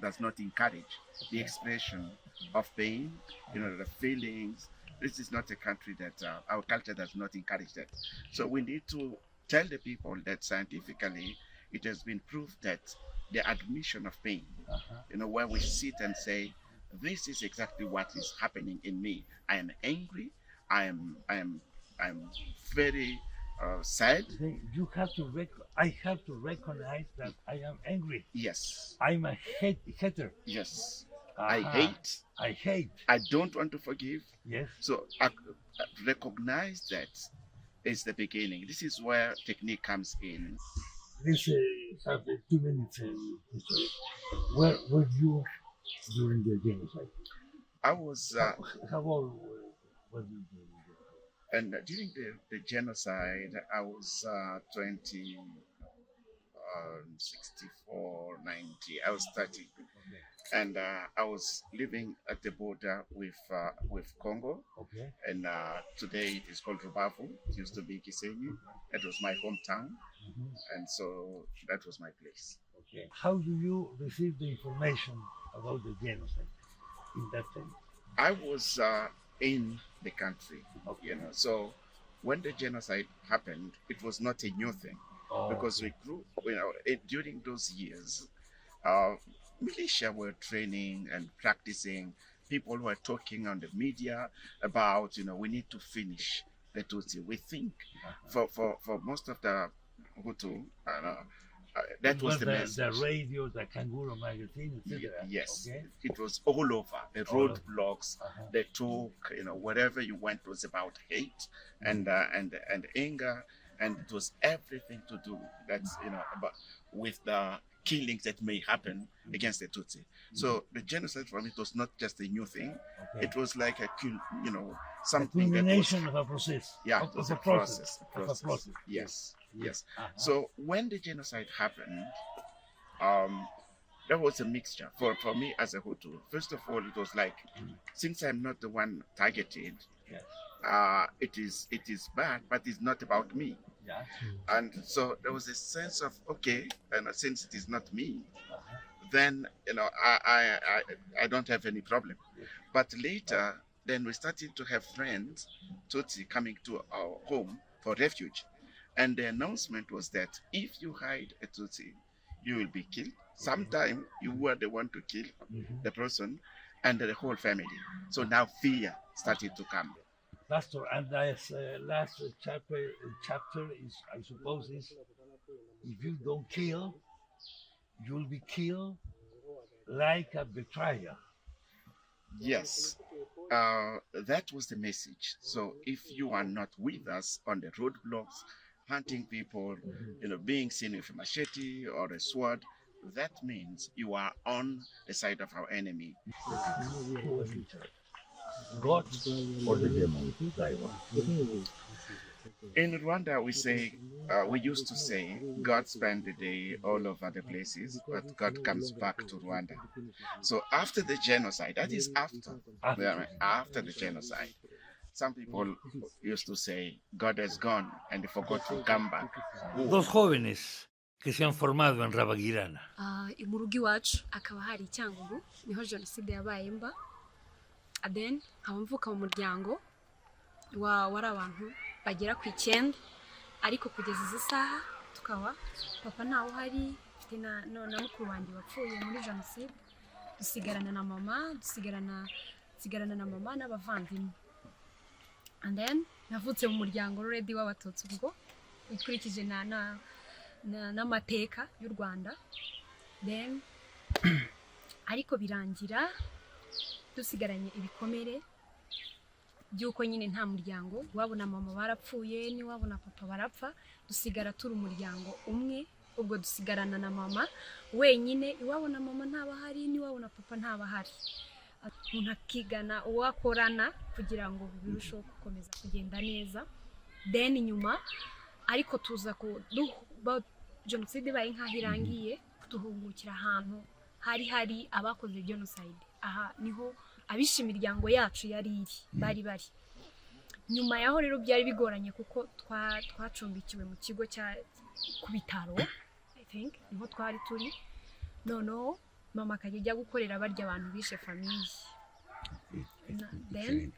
does not encourage the expression of pain, the feelings. This is not a country that our culture does not encourage that. So we need to tell the people that scientifically it has been proved that the admission of pain, where we sit and say, this is exactly what is happening in me. I am angry. I am very sad. You have to I have to recognize that I am angry. Yes. I'm a hater. Yes. I hate. I don't want to forgive. Yes. So recognize that is the beginning. This is where technique comes in. This have 2 minutes. Where were you during the genocide? I was. How old were you? And during the genocide, I was 20, 64, 90. I was 30. And I was living at the border with Congo. Okay. And today it is called Rubavu. It used to be Gisenyi. It was my hometown. And so that was my place. Okay. How do you receive the information about the genocide in that time? I was in the country, so when the genocide happened, it was not a new thing, because we grew, during those years, militia were training and practicing. People were talking on the media about, we need to finish the Tutsi. We think for most of the Hutu, that was the message. The radio, the Kangaroo magazine, etc. Yes, okay. It was all over. The roadblocks, the talk, wherever you went was about hate and anger, and it was everything to do about with the killings that may happen against the Tutsi. So the genocide for me was not just a new thing. Okay. It was like something that was of a process. Yeah, it was a process. Of a process. Yes. Yes. So when the genocide happened, there was a mixture for me as a Hutu. First of all, it was like, since I'm not the one targeted, it is bad, but it's not about me. Yeah. And so there was a sense of, okay, and since it is not me, then I don't have any problem. But later, then we started to have friends, Tutsi, coming to our home for refuge. And the announcement was that if you hide a Tutsi, you will be killed. Sometime you were the one to kill the person and the whole family. So now fear started to come. Pastor, and this last chapter is, I suppose, is if you don't kill, you'll be killed like a betrayer. Yes, that was the message. So if you are not with us on the roadblocks, hunting people, being seen with a machete or a sword, that means you are on the side of our enemy. God or the demon? In Rwanda, we used to say, God spent the day all over the places, but God comes back to Rwanda. So after the genocide, that is after the genocide, some people used to say, God has gone and they forgot to come back. Dos jóvenes que se han formado en Rabagirana. Mu rugo iwacu akaba hari Cyangugu, niho jenoside yabaye mba. Then nkaba mvuka mu muryango wari abantu bagera ku 9, ariko kugeza izi saha tukaba papa ntawe uhari, mfite na mukuru wanjye wapfuye muri jenoside, dusigarana na mama, dusigarana na mama n'abavandimwe. And then navutse mu muryango already w'abatutsi ubwo ikurikije n'amateka y'u Rwanda. Then ariko birangira dusigaranye ibikomere by'uko nyine nta muryango, iwabo na mama barapfuye n'iwabo na papa barapfa, dusigara turi umuryango umwe, ubwo dusigarana na mama wenyine, iwabo na mama ntabahari n'iwabo na papa ntabahari. Umuntu akigana uwakorana kugira ngo birusheho gukomeza kugenda neza. Then nyuma ariko tuza jenoside baye nkaho irangiye, tuhungukira ahantu hari abakoze genocide. Aha niho abishe imiryango yacu yari bari. Nyuma yaho rero byari bigoranye kuko twacumbikiwe mu kigo ku bitaro, I think niho twari turi. Noneho mama akajya gukorera barya abantu bishe famiye. Then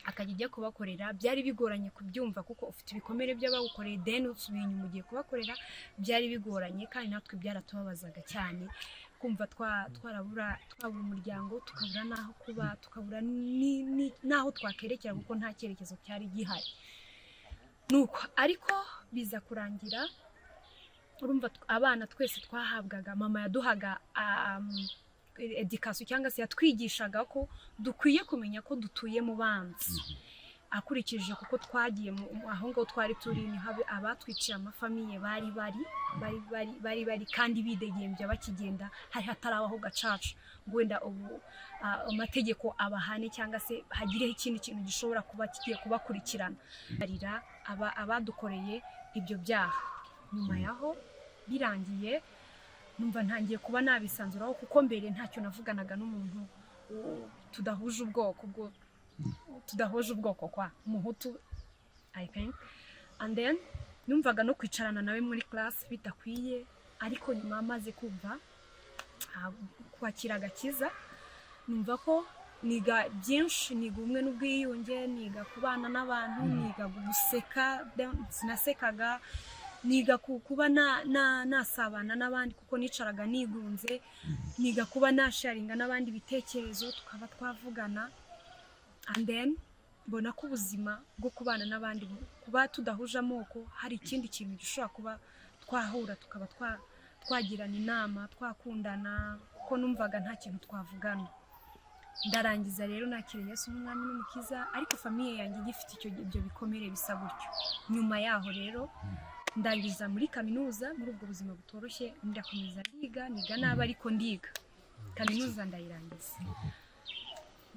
akajya kubakorera, byari bigoranye kubyumva kuko ufite ibikomere by'abagukoreye, then usubiye inyuma ugiye kubakorera, byari bigoranye kandi natwe byaratubabazaga cyane kumva twabura umuryango, tukabura naho kuba, tukabura naho twakerekera kuko nta cyerekezo cyari gihari. Nuko ariko biza kurangira, urumva abana twese twahabwaga, mama yaduhaga education cyangwa se yatwigishaga ko dukwiye kumenya ko dutuye mu banzi, akurikije kuko twagiye aho ngaho twari turi, ni abatwiciye amafamiye bari kandi bidegembya bakigenda, hari hatarabaho gacaca ngo wenda ubu amategeko abahane cyangwa se hagireho ikindi kintu gishobora kuba kigiye kubakurikirana. Abadukoreye ibyo byaha, nyuma yaho birangiye numva ntangiye kuba nabisanzuraho kuko mbere ntacyo navuganaga n'umuntu tudahuje ubwoko kwa umuhutu, I think. And then numvaga no kwicarana nawe muri class bitakwiye, ariko nyuma amaze kumva kwakira agakiza, numva ko niga byinshi, niga ubumwe n'ubwiyunge, niga kubana n'abantu, niga guseka, sinasekaga, niga kuba nasabana n'abandi kuko nicaraga nigunze, niga kuba nasharinga n'abandi bitekerezo tukaba twavugana. And then mbona ko ubuzima bwo kubana n'abandi, kuba tudahuje amoko, hari ikindi kintu gishobora kuba twahura tukaba twagirana inama, twakundana, kuko numvaga nta kintu twavugana. Ndarangiza rero nakiriye Yesu n'umwami n'umukiza, ariko famiye yanjye gifite ibyo bikomere bisa gutyo. Nyuma yaho rero ndangiza muri kaminuza, muri ubwo buzima butoroshye, ndakomeza niga nabi ariko ndiga. Kaminuza ndayirangiza.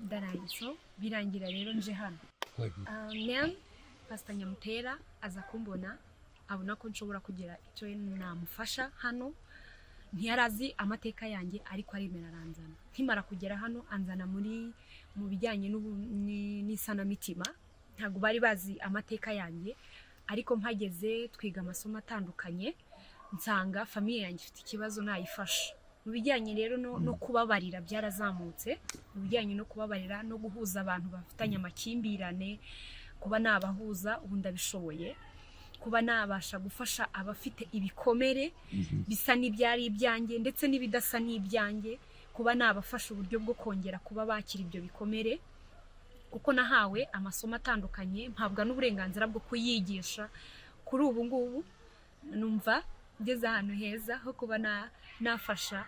Ndarangiza birangira rero nje hano. Pastor Nyamutera aza kumbona, abona ko nshobora kugira icyo namufasha hano. Ntiyarazi amateka yanjye ariko aremera aranzana. Nkimara kugera hano anzana mu bijyanye n'isanamitima, ntabwo bari bazi amateka yanjye, ariko mpageze twiga amasomo atandukanye, nsanga famiye yanjye ifite ikibazo nayifasha. Mu bijyanye rero no kubabarira byarazamutse, mu bijyanye no kubabarira no guhuza abantu bafitanye amakimbirane, kuba nabahuza ubu ndabishoboye, kuba nabasha gufasha abafite ibikomere bisa n'ibyari ibyanjye ndetse n'ibidasa n'ibyanjye, kuba nabafasha uburyo bwo kongera kuba bakira ibyo bikomere, kuko nahawe amasomo atandukanye, mpabwa n'uburenganzira bwo kuyigisha. Kuri ubu ngubu numva ngeze ahantu heza ho kuba nafasha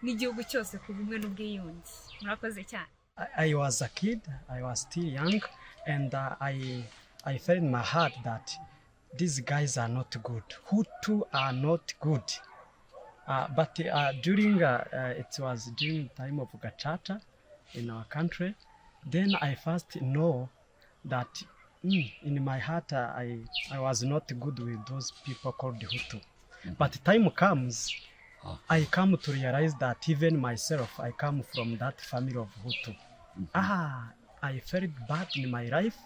n'igihugu cyose ku bumwe n'ubwiyunge. Murakoze cyane. I was a kid, I was still young, and I felt in my heart that these guys are not good. Hutu are not good. But during it was during the time of Gacaca in our country, then I first know that in my heart I was not good with those people called Hutu. But time comes, I come to realize that even myself, I come from that family of Hutu. I felt bad in my life.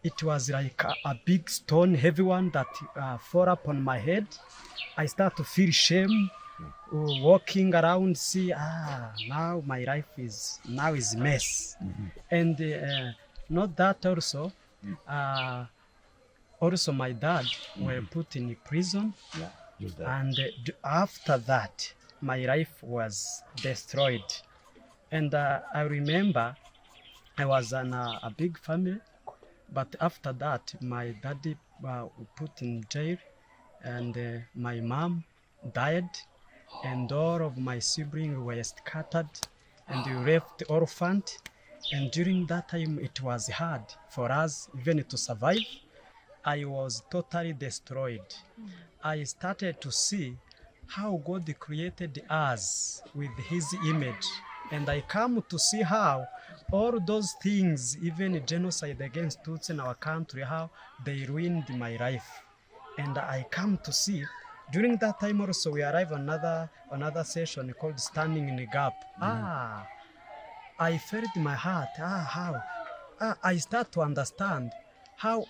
It was like a big stone, heavy one that fell upon my head. I start to feel shame, walking around, see, now my life is mess. And not that also, also my dad were put in prison. And after that, my life was destroyed. And I remember I was in a big family. But after that, my daddy was put in jail, and my mom died, and all of my siblings were scattered, and we left orphaned. And during that time, it was hard for us even to survive. I was totally destroyed. I started to see how God created us with His image. And I come to see how all those things, even genocide against Tutsi in our country, how they ruined my life. And I come to see, during that time also, we arrived another session called Standing in the Gap. I felt in my heart, I start to understand how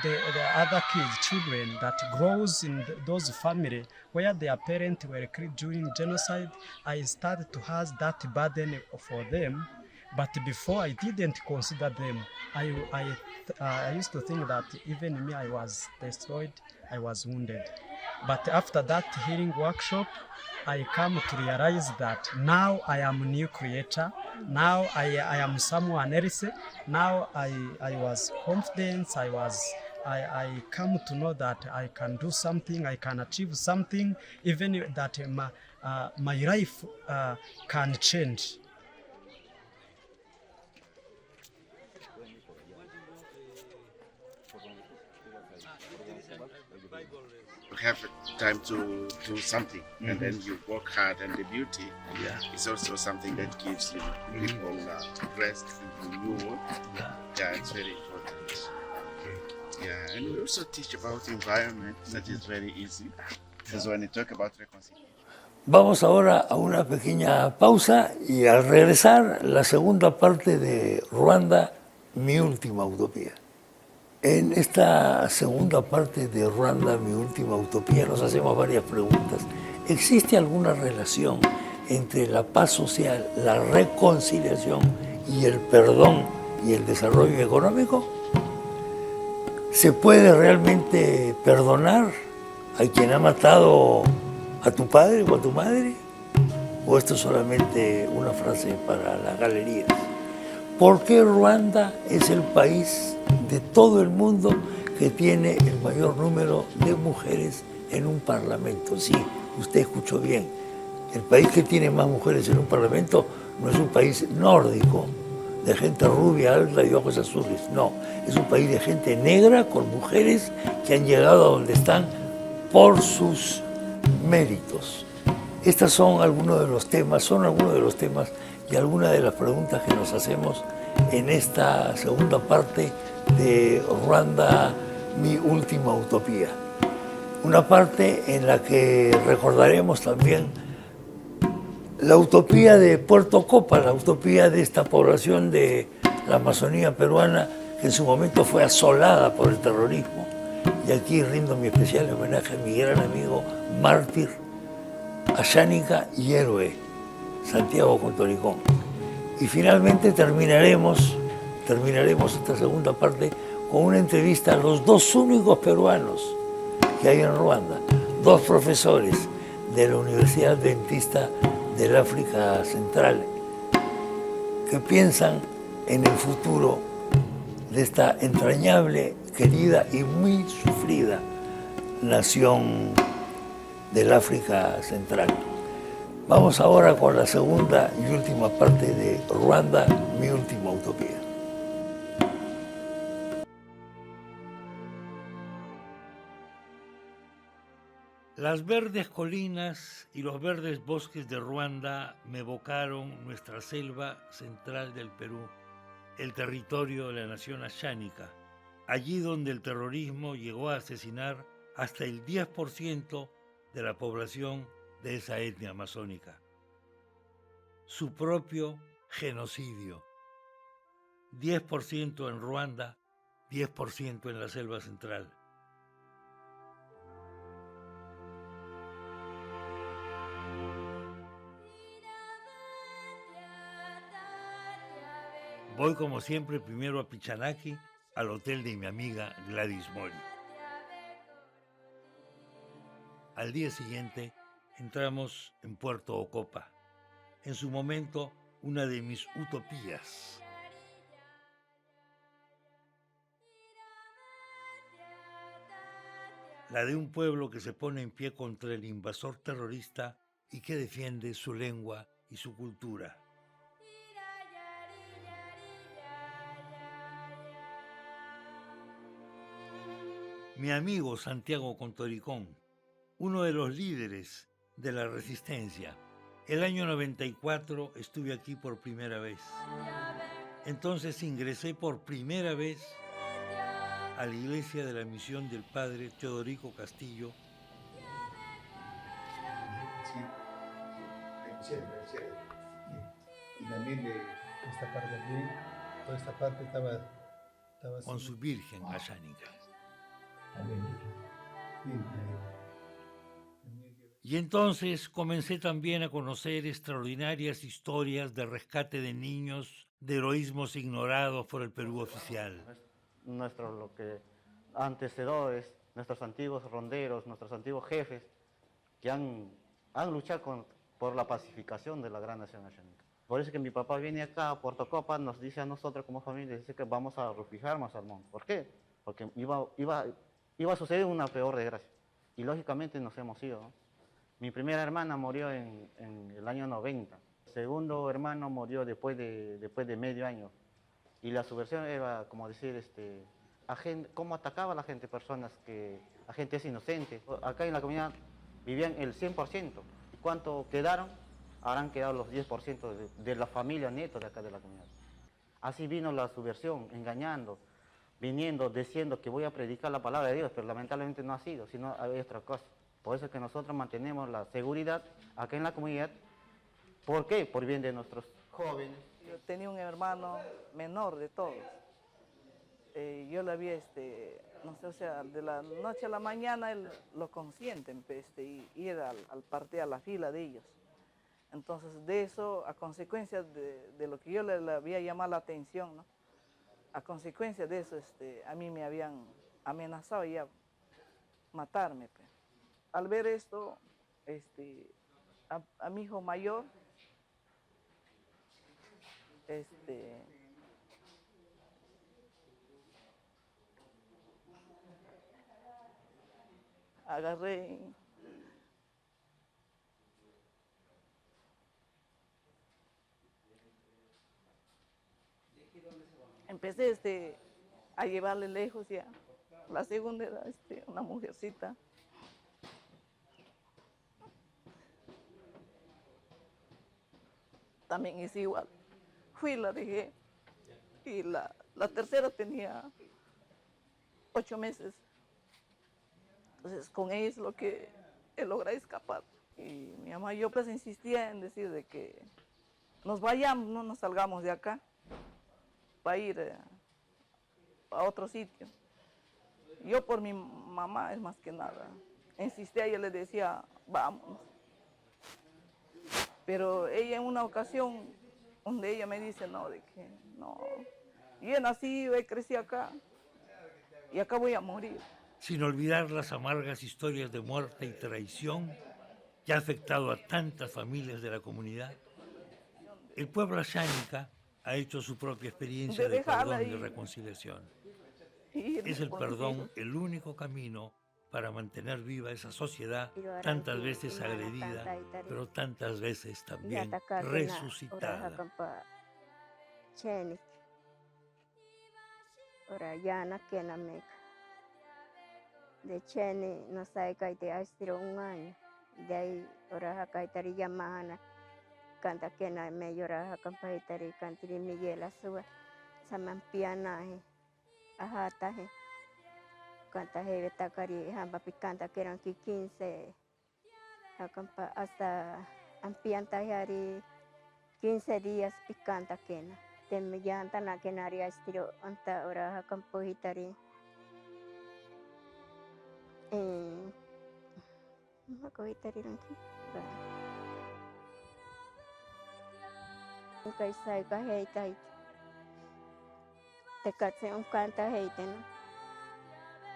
the other kids, children that grows in those family where their parents were killed during genocide, I started to have that burden for them. But before, I didn't consider them. I used to think that even me, I was destroyed, I was wounded. But after that healing workshop, I come to realize that now I am a new creator. Now I am someone else. Now I was confident. I come to know that I can do something. I can achieve something. Even that my life can change. You have time to do something, and then you work hard, and the beauty is also something that gives people rest and renewal. Yeah, it's very important. Yeah, and we also teach about environment. That is very easy. Because when you talk about reconciliation. Vamos ahora a una pequeña pausa y al regresar la segunda parte de Ruanda, mi última utopía. En esta segunda parte de Ruanda, mi última utopía, nos hacemos varias preguntas. ¿Existe alguna relación entre la paz social, la reconciliación y el perdón y el desarrollo económico? ¿Se puede realmente perdonar a quien ha matado a tu padre o a tu madre? ¿O esto es solamente una frase para las galerías? ¿Por qué Ruanda es el país de todo el mundo que tiene el mayor número de mujeres en un parlamento? Sí, usted escuchó bien. El país que tiene más mujeres en un parlamento no es un país nórdico, de gente rubia, alta y ojos azules. No, es un país de gente negra con mujeres que han llegado a donde están por sus méritos. Estos son algunos de los temas, y algunas de las preguntas que nos hacemos en esta segunda parte de Ruanda, mi última utopía. Una parte en la que recordaremos también la utopía de Puerto Copa, la utopía de esta población de la Amazonía peruana que en su momento fue asolada por el terrorismo. Y aquí rindo mi especial homenaje a mi gran amigo, mártir, ayánica y héroe, Santiago Contoricón. Y finalmente terminaremos esta segunda parte con una entrevista a los dos únicos peruanos que hay en Ruanda, dos profesores de la Universidad Adventista del África Central, que piensan en el futuro de esta entrañable, querida y muy sufrida nación del África Central. Vamos ahora con la segunda y última parte de Ruanda, mi última utopía. Las verdes colinas y los verdes bosques de Ruanda me evocaron nuestra selva central del Perú, el territorio de la nación ayánica, allí donde el terrorismo llegó a asesinar hasta el 10% de la población de esa etnia amazónica. Su propio genocidio. 10% en Ruanda, 10% en la selva central. Voy como siempre primero a Pichanaki, al hotel de mi amiga Gladys Mori. Al día siguiente entramos en Puerto Ocopa, en su momento una de mis utopías. La de un pueblo que se pone en pie contra el invasor terrorista y que defiende su lengua y su cultura. Mi amigo Santiago Contoricón, uno de los líderes de la resistencia. El año 94 estuve aquí por primera vez. Entonces ingresé por primera vez a la iglesia de la misión del padre Teodorico Castillo. Y también de esta parte de aquí, toda esta parte estaba con su Virgen Ayánica. Y entonces comencé también a conocer extraordinarias historias de rescate de niños, de heroísmos ignorados por el Perú oficial. Lo que antecedores, nuestros antiguos ronderos, nuestros antiguos jefes, que han luchado por la pacificación de la gran nación ayánica. Por eso que mi papá viene acá a Puerto Copa, nos dice a nosotros como familia, dice que vamos a refugiarnos al monte. ¿Por qué? Porque iba a suceder una peor desgracia. Y lógicamente nos hemos ido, ¿no? Mi primera hermana murió en el año 90. El segundo hermano murió después de medio año. Y la subversión era, como decir, cómo atacaba a la gente, a gente inocente. Acá en la comunidad vivían el 100%. ¿Y cuánto quedaron? Habrán quedado los 10% de la familia netos de acá de la comunidad. Así vino la subversión, engañando, viniendo, diciendo que voy a predicar la palabra de Dios, pero lamentablemente no ha sido, sino hay otra cosa. Por eso es que nosotros mantenemos la seguridad acá en la comunidad. ¿Por qué? Por bien de nuestros jóvenes. Yo tenía un hermano menor de todos. Yo lo había, no sé, o sea, de la noche a la mañana él lo consienten, y ir al partir a la fila de ellos. Entonces de eso, a consecuencia de lo que yo le había llamado la atención, ¿no? A consecuencia de eso, a mí me habían amenazado ya matarme. Pues. Al ver esto, a mi hijo mayor, agarré empecé a llevarle lejos ya. La segunda era una mujercita. También es igual. Fui y la dejé. Y la tercera tenía 8 meses. Entonces con ella es lo que he logrado escapar. Y mi mamá y yo pues insistía en decir de que nos vayamos, no nos salgamos de acá, para ir a otro sitio. Yo por mi mamá es más que nada. Insistía, yo le decía, vámonos. Pero ella en una ocasión, donde ella me dice, no, de que no, yo he nacido, he crecido acá, y acá voy a morir. Sin olvidar las amargas historias de muerte y traición que ha afectado a tantas familias de la comunidad, el pueblo ayánica ha hecho su propia experiencia de perdón y reconciliación. Es el perdón el único camino para mantener viva esa sociedad tantas veces agredida, pero tantas veces también resucitada. De Cheni no sabe que te ha estirado un año. De ahí, ahora acá estaría llamada. Canta que no me llora acá para estaría cantiri Miguel Azúa. Samampianaje. Ajataje. Canta que betacari hamba picanta que eran 15. Acampa hasta ampiantaje 15 días picanta que no. Te me llantan a que naría estiró anta ahora acampo hitari. Ako itari lang ki. Kay say ka heita. Tekat se un canta heita no.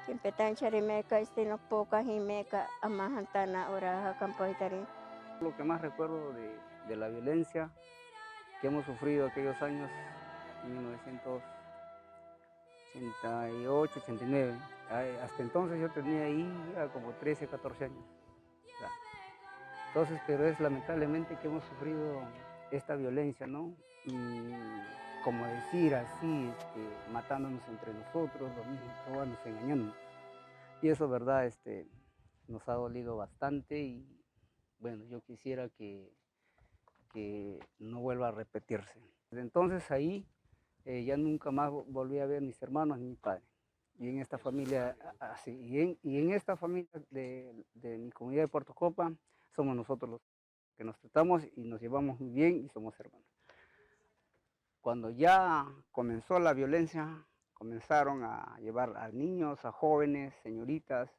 Kimpetan charimeka no poca himeka amahantana ora campo itari. Lo que más recuerdo de la violencia que hemos sufrido aquellos años, 1988, 89. Hasta entonces yo tenía ahí ya como 13, 14 años. Entonces, pero es lamentablemente que hemos sufrido esta violencia, ¿no? Y como decir así, matándonos entre nosotros, lo mismo, robándonos, engañando. Y eso, verdad, nos ha dolido bastante y bueno, yo quisiera que no vuelva a repetirse. Desde entonces ahí ya nunca más volví a ver mis hermanos ni mi padre. Y en esta familia, así, y en esta familia de mi comunidad de Puerto Copa, somos nosotros los que nos tratamos y nos llevamos muy bien y somos hermanos. Cuando ya comenzó la violencia, comenzaron a llevar a niños, a jóvenes, señoritas,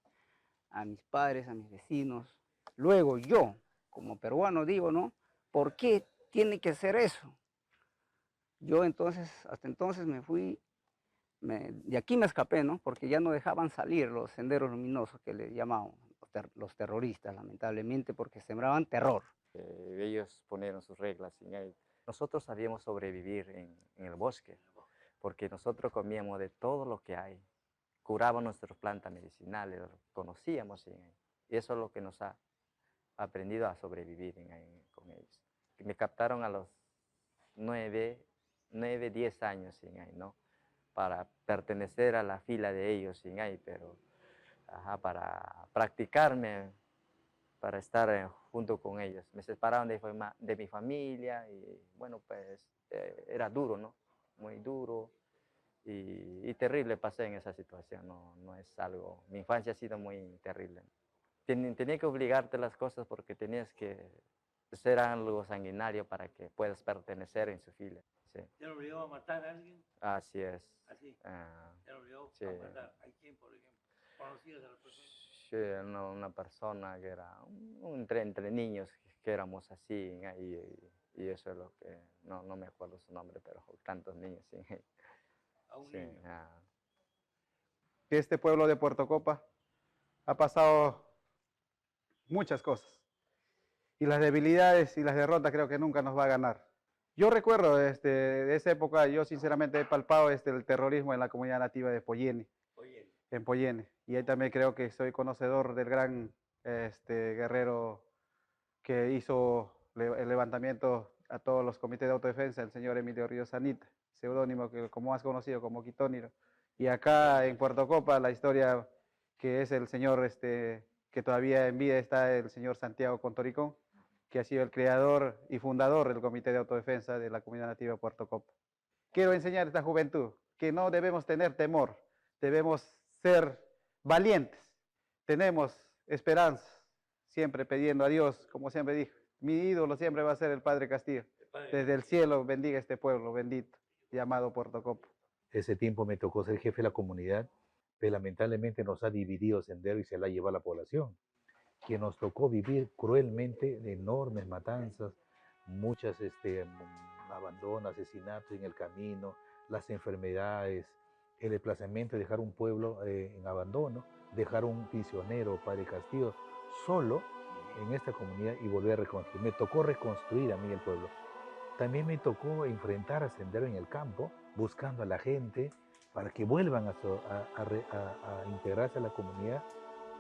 a mis padres, a mis vecinos. Luego yo, como peruano, digo, ¿no? ¿Por qué tiene que ser eso? Yo entonces, hasta entonces me fui, de aquí me escapé, ¿no? Porque ya no dejaban salir los senderos luminosos que les llamaban los terroristas, lamentablemente, porque sembraban terror. Ellos ponieron sus reglas. Nosotros sabíamos sobrevivir en el bosque, porque nosotros comíamos de todo lo que hay. Curábamos nuestras plantas medicinales, conocíamos, y eso es lo que nos ha aprendido a sobrevivir con ellos. Me captaron a los 9, 10 años, ¿no? Para pertenecer a la fila de ellos, pero para practicarme, para estar junto con ellos. Me separaron de mi familia y bueno, pues era duro, ¿no? Muy duro y terrible pasé en esa situación, no es algo, mi infancia ha sido muy terrible. Tenía que obligarte a las cosas porque tenías que ser algo sanguinario para que puedas pertenecer en su fila. Sí. ¿Te han obligado a matar a alguien? Así es. ¿Así? ¿Te han obligado sí. a matar? ¿A quién, por ejemplo? ¿Conocías a la persona? Sí, una persona que era entre niños que éramos así, y eso es lo que, no me acuerdo su nombre, pero tantos niños. Sí. A un niño. Que este pueblo de Puerto Copa ha pasado muchas cosas. Y las debilidades y las derrotas creo que nunca nos va a ganar. Yo recuerdo de esa época, yo sinceramente he palpado el terrorismo en la comunidad nativa de Poyene. En Poyene. Y ahí también creo que soy conocedor del gran guerrero que hizo el levantamiento a todos los comités de autodefensa, el señor Emilio Ríos Sanita, seudónimo que como más conocido como Quitóniro. Y acá en Puerto Copa la historia que es el señor que todavía en vida está el señor Santiago Contoricón, que ha sido el creador y fundador del Comité de Autodefensa de la Comunidad Nativa de Puerto Copa. Quiero enseñar a esta juventud que no debemos tener temor, debemos ser valientes, tenemos esperanza, siempre pidiendo a Dios, como siempre dije, mi ídolo siempre va a ser el Padre Castillo. Desde el cielo bendiga este pueblo bendito, llamado Puerto Copa. Ese tiempo me tocó ser jefe de la comunidad, pero lamentablemente nos ha dividido Sendero y se la ha llevado a la población, que nos tocó vivir cruelmente de enormes matanzas, muchas abandonos, asesinatos en el camino, las enfermedades, el desplazamiento de dejar un pueblo en abandono, dejar un prisionero, Padre Castillo, solo en esta comunidad y volver a reconstruir. Me tocó reconstruir a mí el pueblo. También me tocó enfrentar a Sendero en el campo, buscando a la gente para que vuelvan a integrarse a la comunidad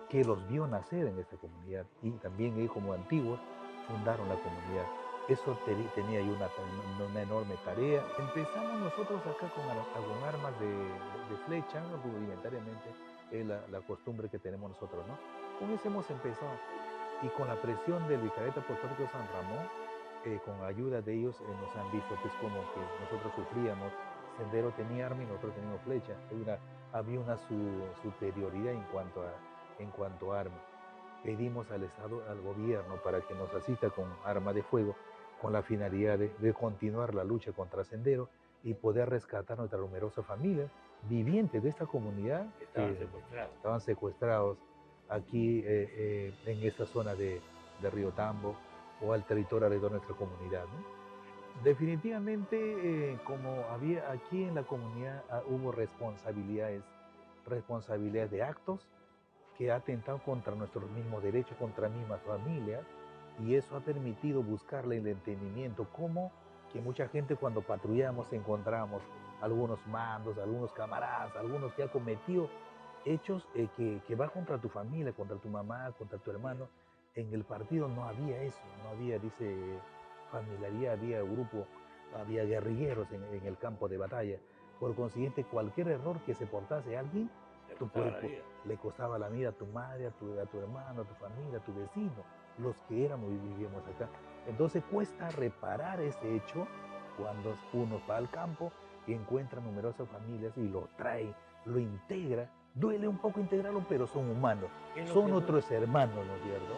que los vio nacer en esta comunidad. Y también ellos como antiguos fundaron la comunidad. Eso tenía yo una enorme tarea. Empezamos nosotros acá con armas de flecha, rudimentariamente, es la costumbre que tenemos nosotros, ¿no? Con eso hemos empezado. Y con la presión del Vicariato Apostólico San Ramón, con ayuda de ellos, nos han visto pues como que nosotros sufríamos. Sendero tenía arma y nosotros teníamos flecha. Había una superioridad en cuanto a armas. Pedimos al Estado, al gobierno, para que nos asista con arma de fuego, con la finalidad de continuar la lucha contra Sendero y poder rescatar nuestra numerosa familia vivientes de esta comunidad. Estaban secuestrados aquí en esta zona de Río Tambo o al territorio alrededor de nuestra comunidad, ¿no? Definitivamente, como había aquí en la comunidad, hubo responsabilidades de actos que ha atentado contra nuestros mismos derechos, contra mismas familias, y eso ha permitido buscarle el entendimiento, como que mucha gente cuando patrullamos encontramos algunos mandos, algunos camaradas, algunos que han cometido hechos que va contra tu familia, contra tu mamá, contra tu hermano. En el partido no había eso, no había, dice, familiaridad, había grupo, había guerrilleros en el campo de batalla. Por consiguiente, cualquier error que se portase alguien, le costaba la vida a tu madre, a tu hermano, a tu familia, a tu vecino, los que éramos y vivíamos acá. Entonces cuesta reparar ese hecho cuando uno va al campo y encuentra numerosas familias y lo trae, lo integra. Duele un poco integrarlo, pero son humanos, son otros hermanos, ¿no es cierto?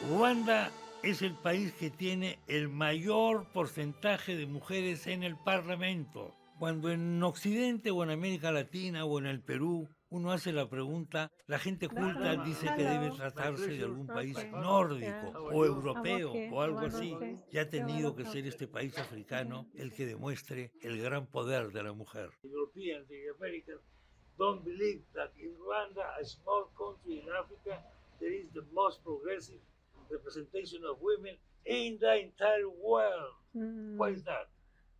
Ruanda es el país que tiene el mayor porcentaje de mujeres en el Parlamento. Cuando en Occidente o en América Latina o en el Perú uno hace la pregunta, la gente culta dice que debe tratarse de algún país nórdico o europeo o algo así. Ya ha tenido que ser este país africano el que demuestre el gran poder de la mujer. Europeans and Americans don't believe that in Rwanda, a small country in Africa, there is the most progressive representation of women in the entire world. Why is that?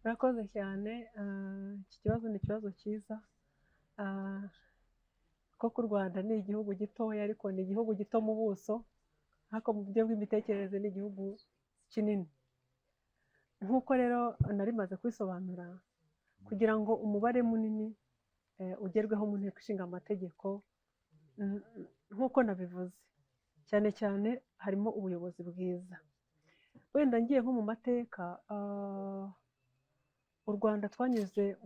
Murakoze cyane iki kibazo ni ikibazo cyiza kuko u Rwanda ni igihugu gitoya ariko ni igihugu gito mu buso ariko mu buryo bw'imitekerereze ni igihugu kinini. Nk'uko rero narimaze kwisobanura, kugira ngo umubare munini ugerweho mu nteko ishinga amategeko, nk'uko nabivuze, cyane cyane harimo ubuyobozi bwiza. Wenda ngiye nko mu mateka, u Rwanda twanyuze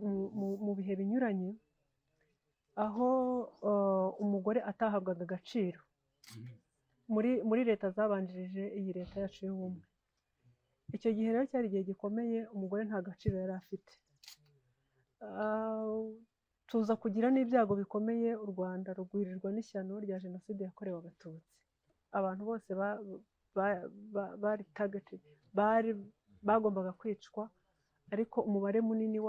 mu bihe binyuranye aho umugore atahabwaga agaciro muri leta zabanjirije iyi leta yacu y'ubumwe. Icyo gihe rero cyari igihe gikomeye, umugore nta gaciro yari afite. Tuza kugira n'ibyago bikomeye, u Rwanda rugwirirwa n'ishyano rya jenoside yakorewe Abatutsi. Abantu bose bari targeted, bagombaga kwicwa, ariko umubare munini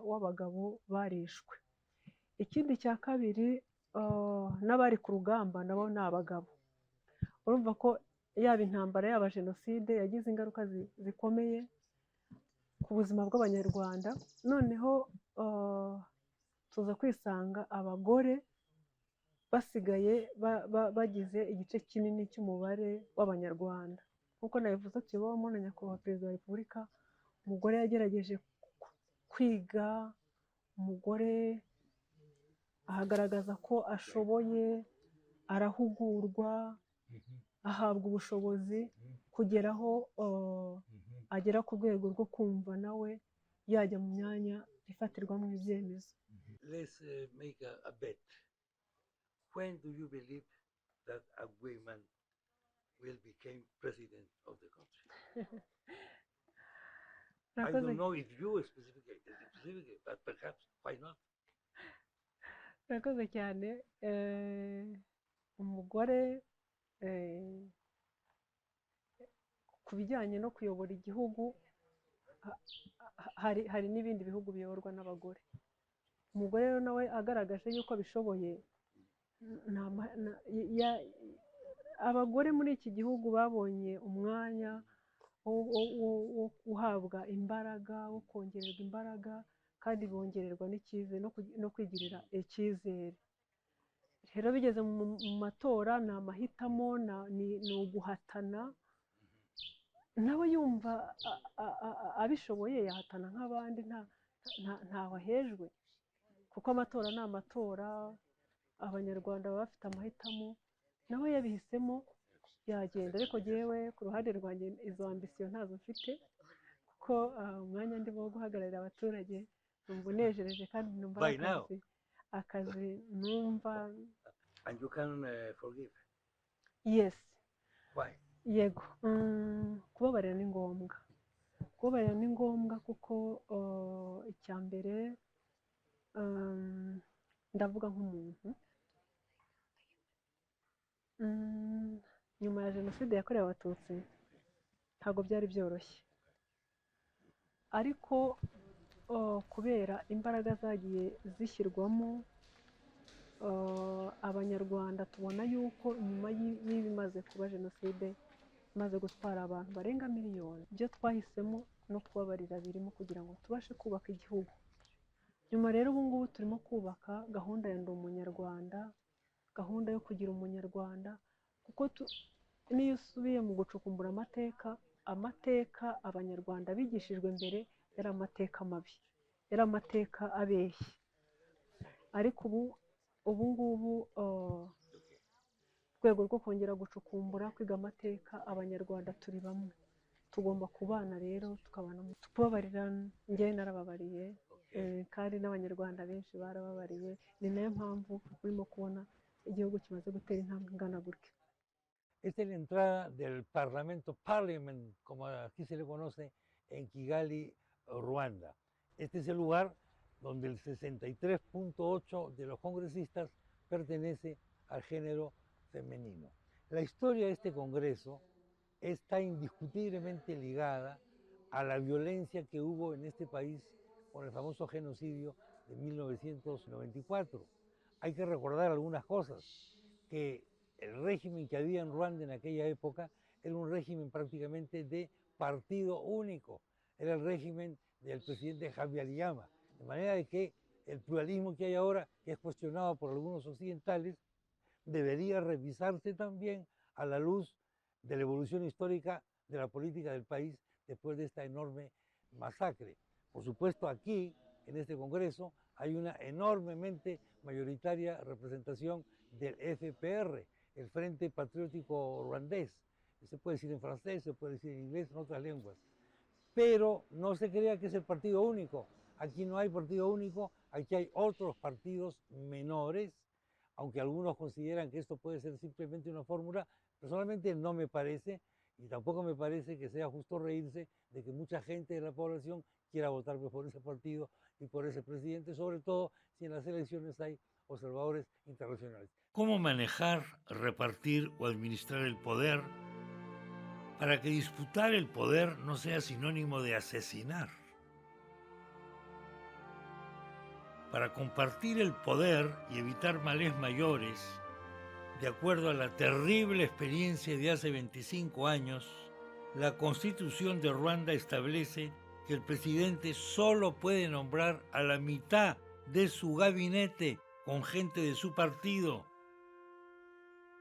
w'abagabo barishwe. Ikindi cya kabiri, n'abari ku rugamba nabo ni abagabo. Urumva ko yaba intambara yaba jenoside yagize ingaruka zikomeye ku buzima bw'Abanyarwanda. Noneho tuza kwisanga abagore basigaye bagize igice kinini cy'umubare w'Abanyarwanda. Nk'uko nabivuze, tuyobowemo na Nyakubahwa Perezida wa Repubulika, umugore yagerageje kwiga, umugore ahagaragaza ko ashoboye, arahugurwa, ahabwa ubushobozi kugeraho agera ku rwego rwo kumva nawe yajya mu myanya ifatirwamo ibyemezo. Let's make a bet. When do you believe that a woman will become president of the country? I don't know if you specifically, but perhaps why not? Murakoze cyane. Umugore ku bijyanye no kuyobora igihugu, hari n'ibindi bihugu biyoborwa n'abagore. Umugore rero nawe agaragaje yuko bishoboye, abagore muri iki gihugu babonye umwanya wo guhabwa imbaraga, wo kongererwa imbaraga, kandi bongererwa n'icyizere no kwigirira icyizere. Rero bigeze mu matora, ni amahitamo, ni uguhatana. Nawe yumva abishoboye yahatana nk'abandi, ntaho ahejwe, kuko amatora ni amatora. Abanyarwanda baba bafite amahitamo, nawe yabihisemo yagenda. Ariko jyewe ku ruhande rwanjye izo ambisiyo ntazo mfite, kuko umwanya ndimo wo guhagararira abaturage numva unejereje kandi numva akazi numva. And you can forgive? Yes. Why? Yego, kubabarira ni ngombwa. Kubabarira ni ngombwa kuko icya mbere, ndavuga nk'umuntu, nyuma ya jenoside yakorewe Abatutsi ntabwo byari byoroshye, ariko kubera imbaraga zagiye zishyirwamo, Abanyarwanda tubona yuko nyuma y'ibimaze kuba jenoside imaze gutwara abantu barenga miliyoni, ibyo twahisemo no kubabarira birimo kugira ngo tubashe kubaka igihugu. Nyuma rero ubu ngubu turimo kubaka gahunda ya Ndi Umunyarwanda, gahunda yo kugira umunyarwanda, kuko niyo usubiye mu gucukumbura amateka Abanyarwanda bigishijwe mbere yari amateka mabi, yari amateka abeshya. Ariko ubu ubu ngubu rwego rwo kongera gucukumbura kwiga amateka abanyarwanda turi bamwe tugomba kubana rero tubabarira njye narababariye kandi n'abanyarwanda benshi barababariye ni nayo mpamvu urimo kubona igihugu kimaze gutera intambwe ingana gutya. Esta es la entrada del Parlamento, Parliament, como aquí se le conoce, en Kigali, Ruanda. Este es el lugar donde el 63.8% de los congresistas pertenece al género femenino. La historia de este Congreso está indiscutiblemente ligada a la violencia que hubo en este país con el famoso genocidio de 1994. Hay que recordar algunas cosas, que el régimen que había en Ruanda en aquella época era un régimen prácticamente de partido único, era el régimen del presidente Habyarimana, de manera de que el pluralismo que hay ahora, que es cuestionado por algunos occidentales, debería revisarse también a la luz de la evolución histórica de la política del país después de esta enorme masacre. Por supuesto, aquí, en este Congreso, hay una enormemente mayoritaria representación del FPR, el Frente Patriótico Ruandés. Se puede decir en francés, se puede decir en inglés, en otras lenguas. Pero no se crea que es el partido único. Aquí no hay partido único, aquí hay otros partidos menores, aunque algunos consideran que esto puede ser simplemente una fórmula. Personalmente no me parece, y tampoco me parece que sea justo reírse de que mucha gente de la población quiera votar por ese partido y por ese presidente, sobre todo si en las elecciones hay observadores internacionales. ¿Cómo manejar, repartir o administrar el poder para que disputar el poder no sea sinónimo de asesinar? Para compartir el poder y evitar males mayores, de acuerdo a la terrible experiencia de hace 25 años, la Constitución de Ruanda establece que el presidente solo puede nombrar a la mitad de su gabinete con gente de su partido.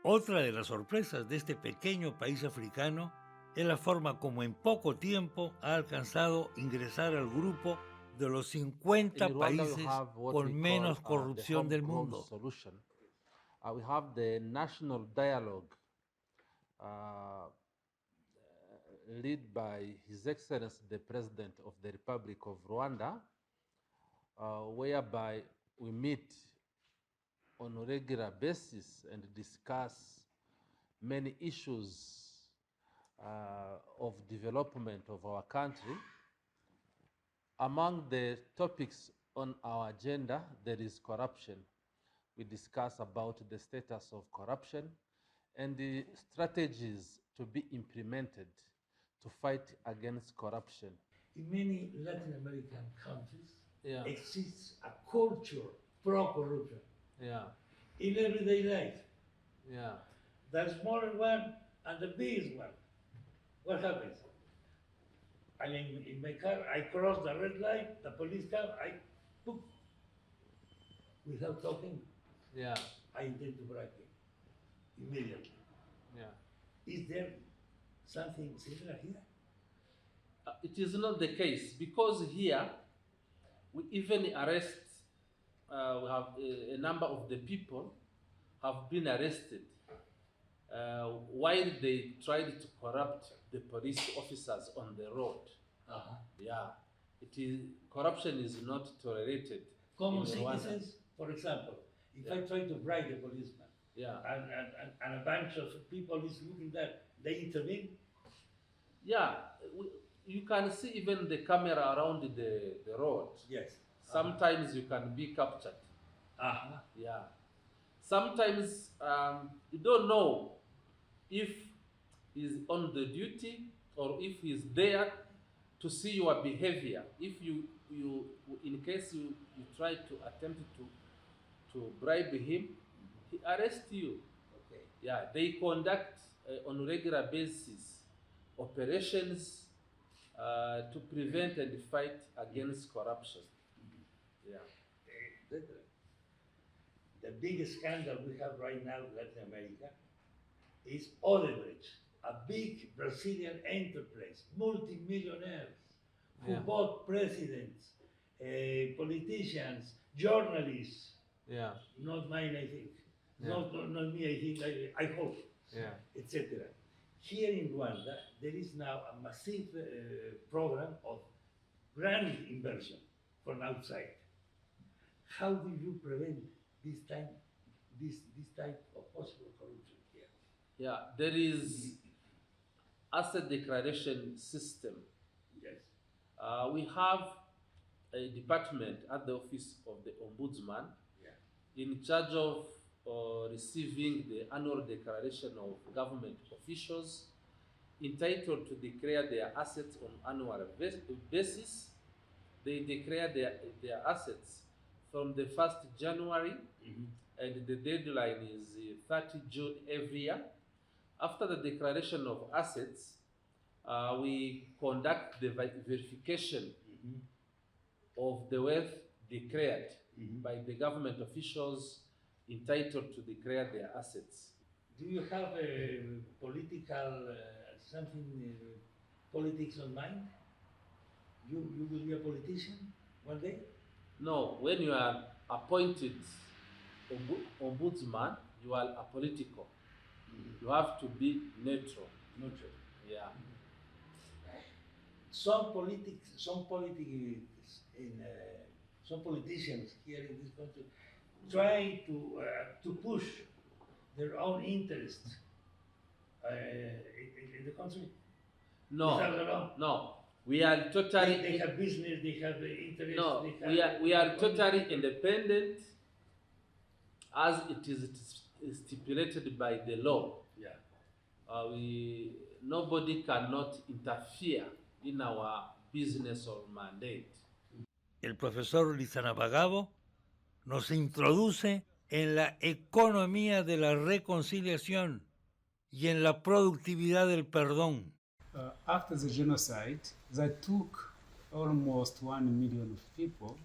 Otra de las sorpresas de este pequeño país africano es la forma como en poco tiempo ha alcanzado ingresar al grupo de los 50 países con menos corrupción del mundo. We have the national dialogue led by His Excellency the President of the Republic of Rwanda, whereby we meet on a regular basis and discuss many issues of development of our country. Among the topics on our agenda, there is corruption. We discuss about the status of corruption and the strategies to be implemented to fight against corruption. In many Latin American countries, exists a culture pro-corruption. In everyday life. The smaller one and the biggest one. What happens? I mean, in my car, I cross the red light, the police come, I poof, without talking. I intend to bribe him immediately. Is there something similar here? It is not the case, because here we even arrest, we have a number of the people have been arrested while they tried to corrupt the police officers on the road. Corruption is not tolerated. Common citizens, for example, if I try to bribe a policeman, and a bunch of people is looking that, they intervene? You can see even the camera around the road. Sometimes you can be captured. Sometimes you don't know if he's on the duty or if he's there to see your behavior. If you in case you try to attempt to bribe him, he arrests you. They conduct on regular basis operations to prevent and fight against corruption. The biggest scandal we have right now in Latin America is Odebrecht, a big Brazilian enterprise, multi-millionaires who bought presidents, politicians, journalists, Yeah. Not mine, I think. Yeah. Not me, I think, I hope, Yeah. etc. Here in Rwanda, there is now a massive program of grand inversion from outside. How do you prevent this type of possible corruption here? Yeah, there is asset declaration system. Yes. We have a department at the office of the ombudsman in charge of receiving the annual declaration of government officials entitled to declare their assets on annual basis. They declare their assets from the 1st January, and the deadline is 30 June every year. After the declaration of assets, we conduct the verification of the wealth declared by the government officials entitled to declare their assets. Do you have a political politics on mind? You will be a politician one day? No, when you are appointed ombudsman, you are a political. You have to be neutral. Neutral. Yeah. Some politicians here in this country try to push their own interests in the country. No, Is that wrong? no. We are totally. They have business. They have interest. No, they have we are totally independent, as it is stipulated by the law. Yeah. Nobody cannot interfere in our business or mandate. El profesor Lizanapagabo nos introduce en la economía de la reconciliación y en la productividad del perdón. After the genocide, that took almost 1 million of people,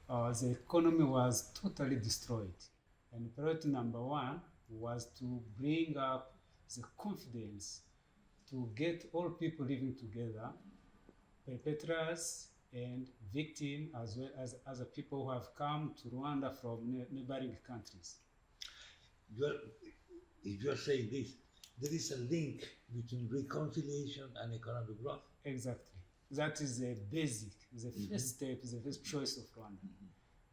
the economy was totally destroyed. And priority number one was to bring up the confidence to get all people living together, perpetrators and victims, as well as other people who have come to Rwanda from neighboring countries. If you are saying this, there is a link between reconciliation and economic growth. Exactly. That is the basic, the first step, the first choice of Rwanda.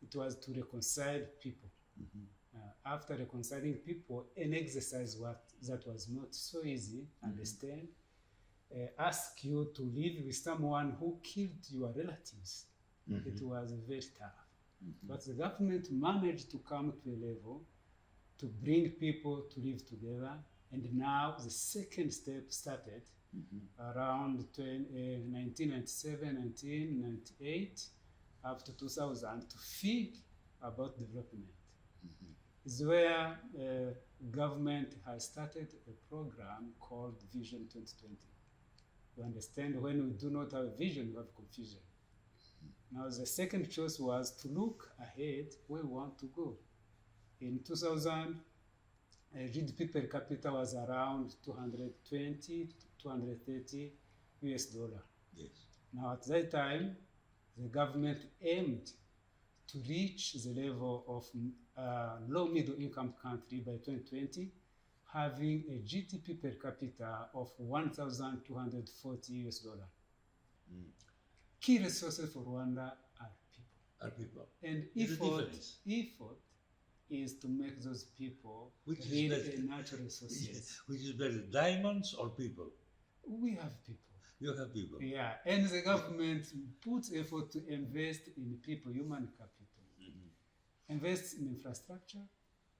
It was to reconcile people. After reconciling people, an exercise that was not so easy, understand, ask you to live with someone who killed your relatives. It was very tough. But the government managed to come to a level to bring people to live together. And now the second step started around 1997, 1998, up to 2000 to think about development. Is where government has started a program called Vision 2020. You understand, when we do not have a vision, we have confusion. Now the second choice was to look ahead where we want to go. In 2000, GDP per capita was around 220 to 230 US dollar. Yes. Now at that time, the government aimed to reach the level of low middle income country by 2020, having a GDP per capita of 1,240 US dollar. Key resources for Rwanda are people. Are people. And effort is to make those people real natural resources. Yes. Which is better, diamonds or people? We have people. You have people. Yeah, and the government puts effort to invest in people, human capital. Invest in infrastructure,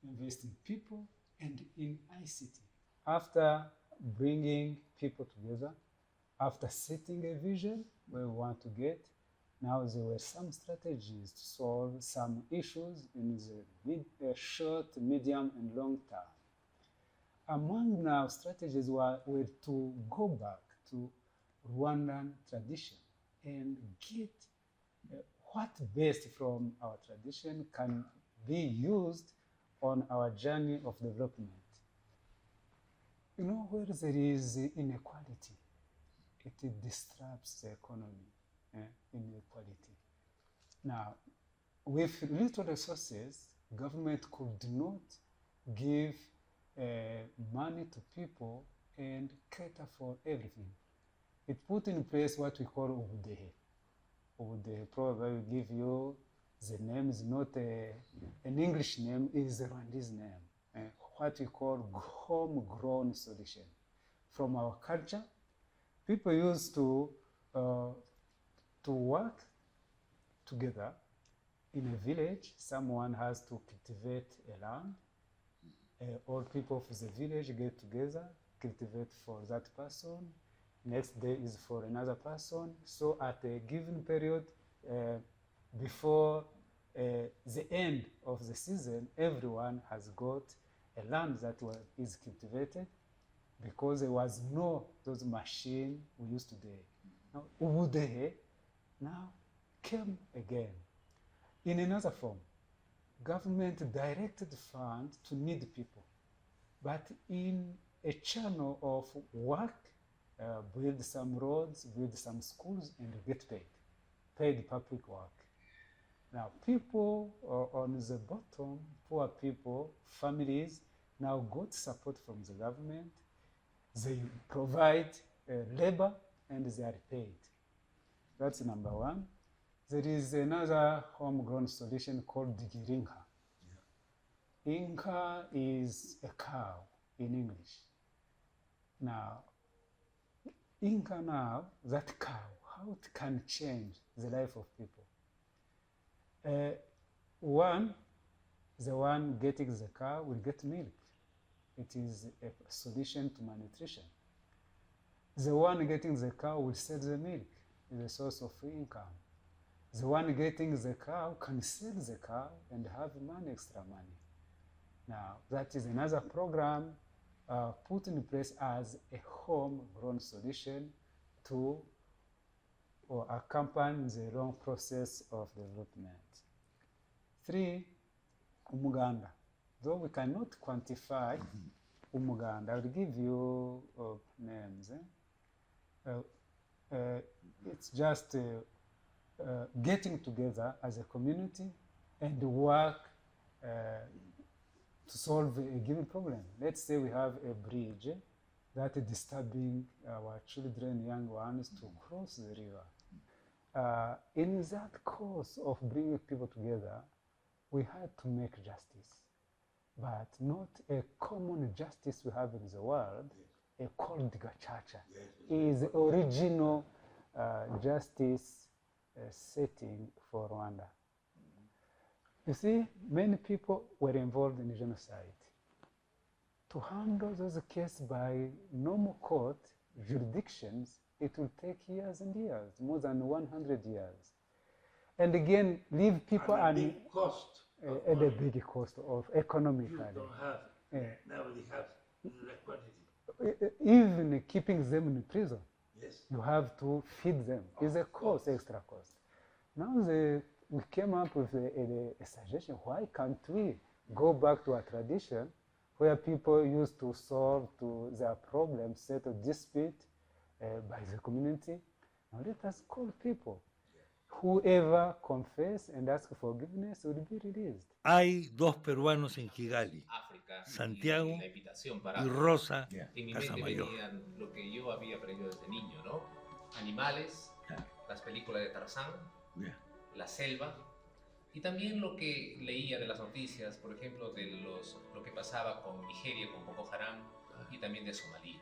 invest in people, and in ICT. After bringing people together, after setting a vision where we want to get, now there were some strategies to solve some issues in the short, medium, and long term. Among now strategies were to go back to Rwandan tradition and get what best from our tradition can be used on our journey of development. You know, where there is inequality, it disrupts the economy, inequality. Now, with little resources, government could not give money to people and cater for everything. It put in place what we call Ubudehe. Ubudehe probably will give you the name is not an English name, is a Rwandese name. What we call homegrown solution. From our culture, people used to work together in a village. Someone has to cultivate a land. All people of the village get together, cultivate for that person. Next day is for another person. So at a given period, before the end of the season, everyone has got a land that is cultivated, because there was no those machine we used today. Now, Ubudehe now came again in another form. Government directed funds to need people, but in a channel of work, build some roads, build some schools, and get paid public work. Now, people on the bottom, poor people, families, now got support from the government. They provide labor and they are paid. That's number one. There is another homegrown solution called Girinka. Inka is a cow in English. Now, Inka now, that cow, how it can change the life of people. The one getting the cow will get milk. It is a solution to malnutrition. The one getting the cow will sell the milk. It's a source of income. The one getting the cow can sell the cow and have money, extra money. Now, that is another program put in place as a homegrown solution to accompany the long process of development. 3, Umuganda. Though we cannot quantify Umuganda, I will give you names. It's just getting together as a community and work to solve a given problem. Let's say we have a bridge that is disturbing our children, young ones, to cross the river. In that course of bringing people together, we had to make justice, but not a common justice we have in the world, a called gacaca. It is original justice setting for Rwanda. You see, many people were involved in genocide. To handle those cases by normal court jurisdictions, it will take years and years, more than 100 years. And again, leave people at a big cost. At a big cost of economically. You don't have, nobody has the quantity. Even keeping them in prison, Yes. you have to feed them. It's a cost, extra cost. Now we came up with a suggestion. Why can't we go back to a tradition where people used to solve their problems, settle dispute by the community? Now let us call people. Whoever confess and ask forgiveness will be released. Hay dos peruanos en Kigali, África, Santiago y la invitación para y Rosa en mi mente Casamayor. venían lo que yo había aprendido desde niño, ¿no? Animales, las películas de Tarzán, la selva, y también lo que leía de las noticias, por ejemplo, de lo que pasaba con Nigeria, con Boko Haram, y también de Somalia.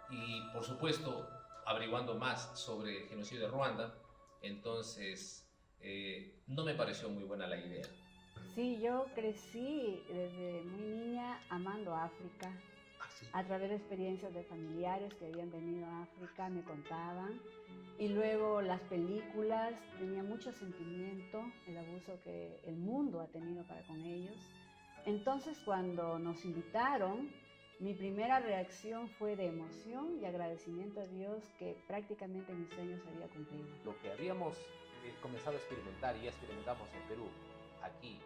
Y por supuesto, averiguando más sobre el genocidio de Ruanda, entonces no me pareció muy buena la idea. Sí, yo crecí desde muy niña amando África. A través de experiencias de familiares que habían venido a África, me contaban. Y luego las películas, tenía mucho sentimiento, el abuso que el mundo ha tenido para con ellos. Entonces, cuando nos invitaron, mi primera reacción fue de emoción y agradecimiento a Dios que prácticamente mi sueño se había cumplido. Lo que habíamos comenzado a experimentar y ya experimentamos en Perú, aquí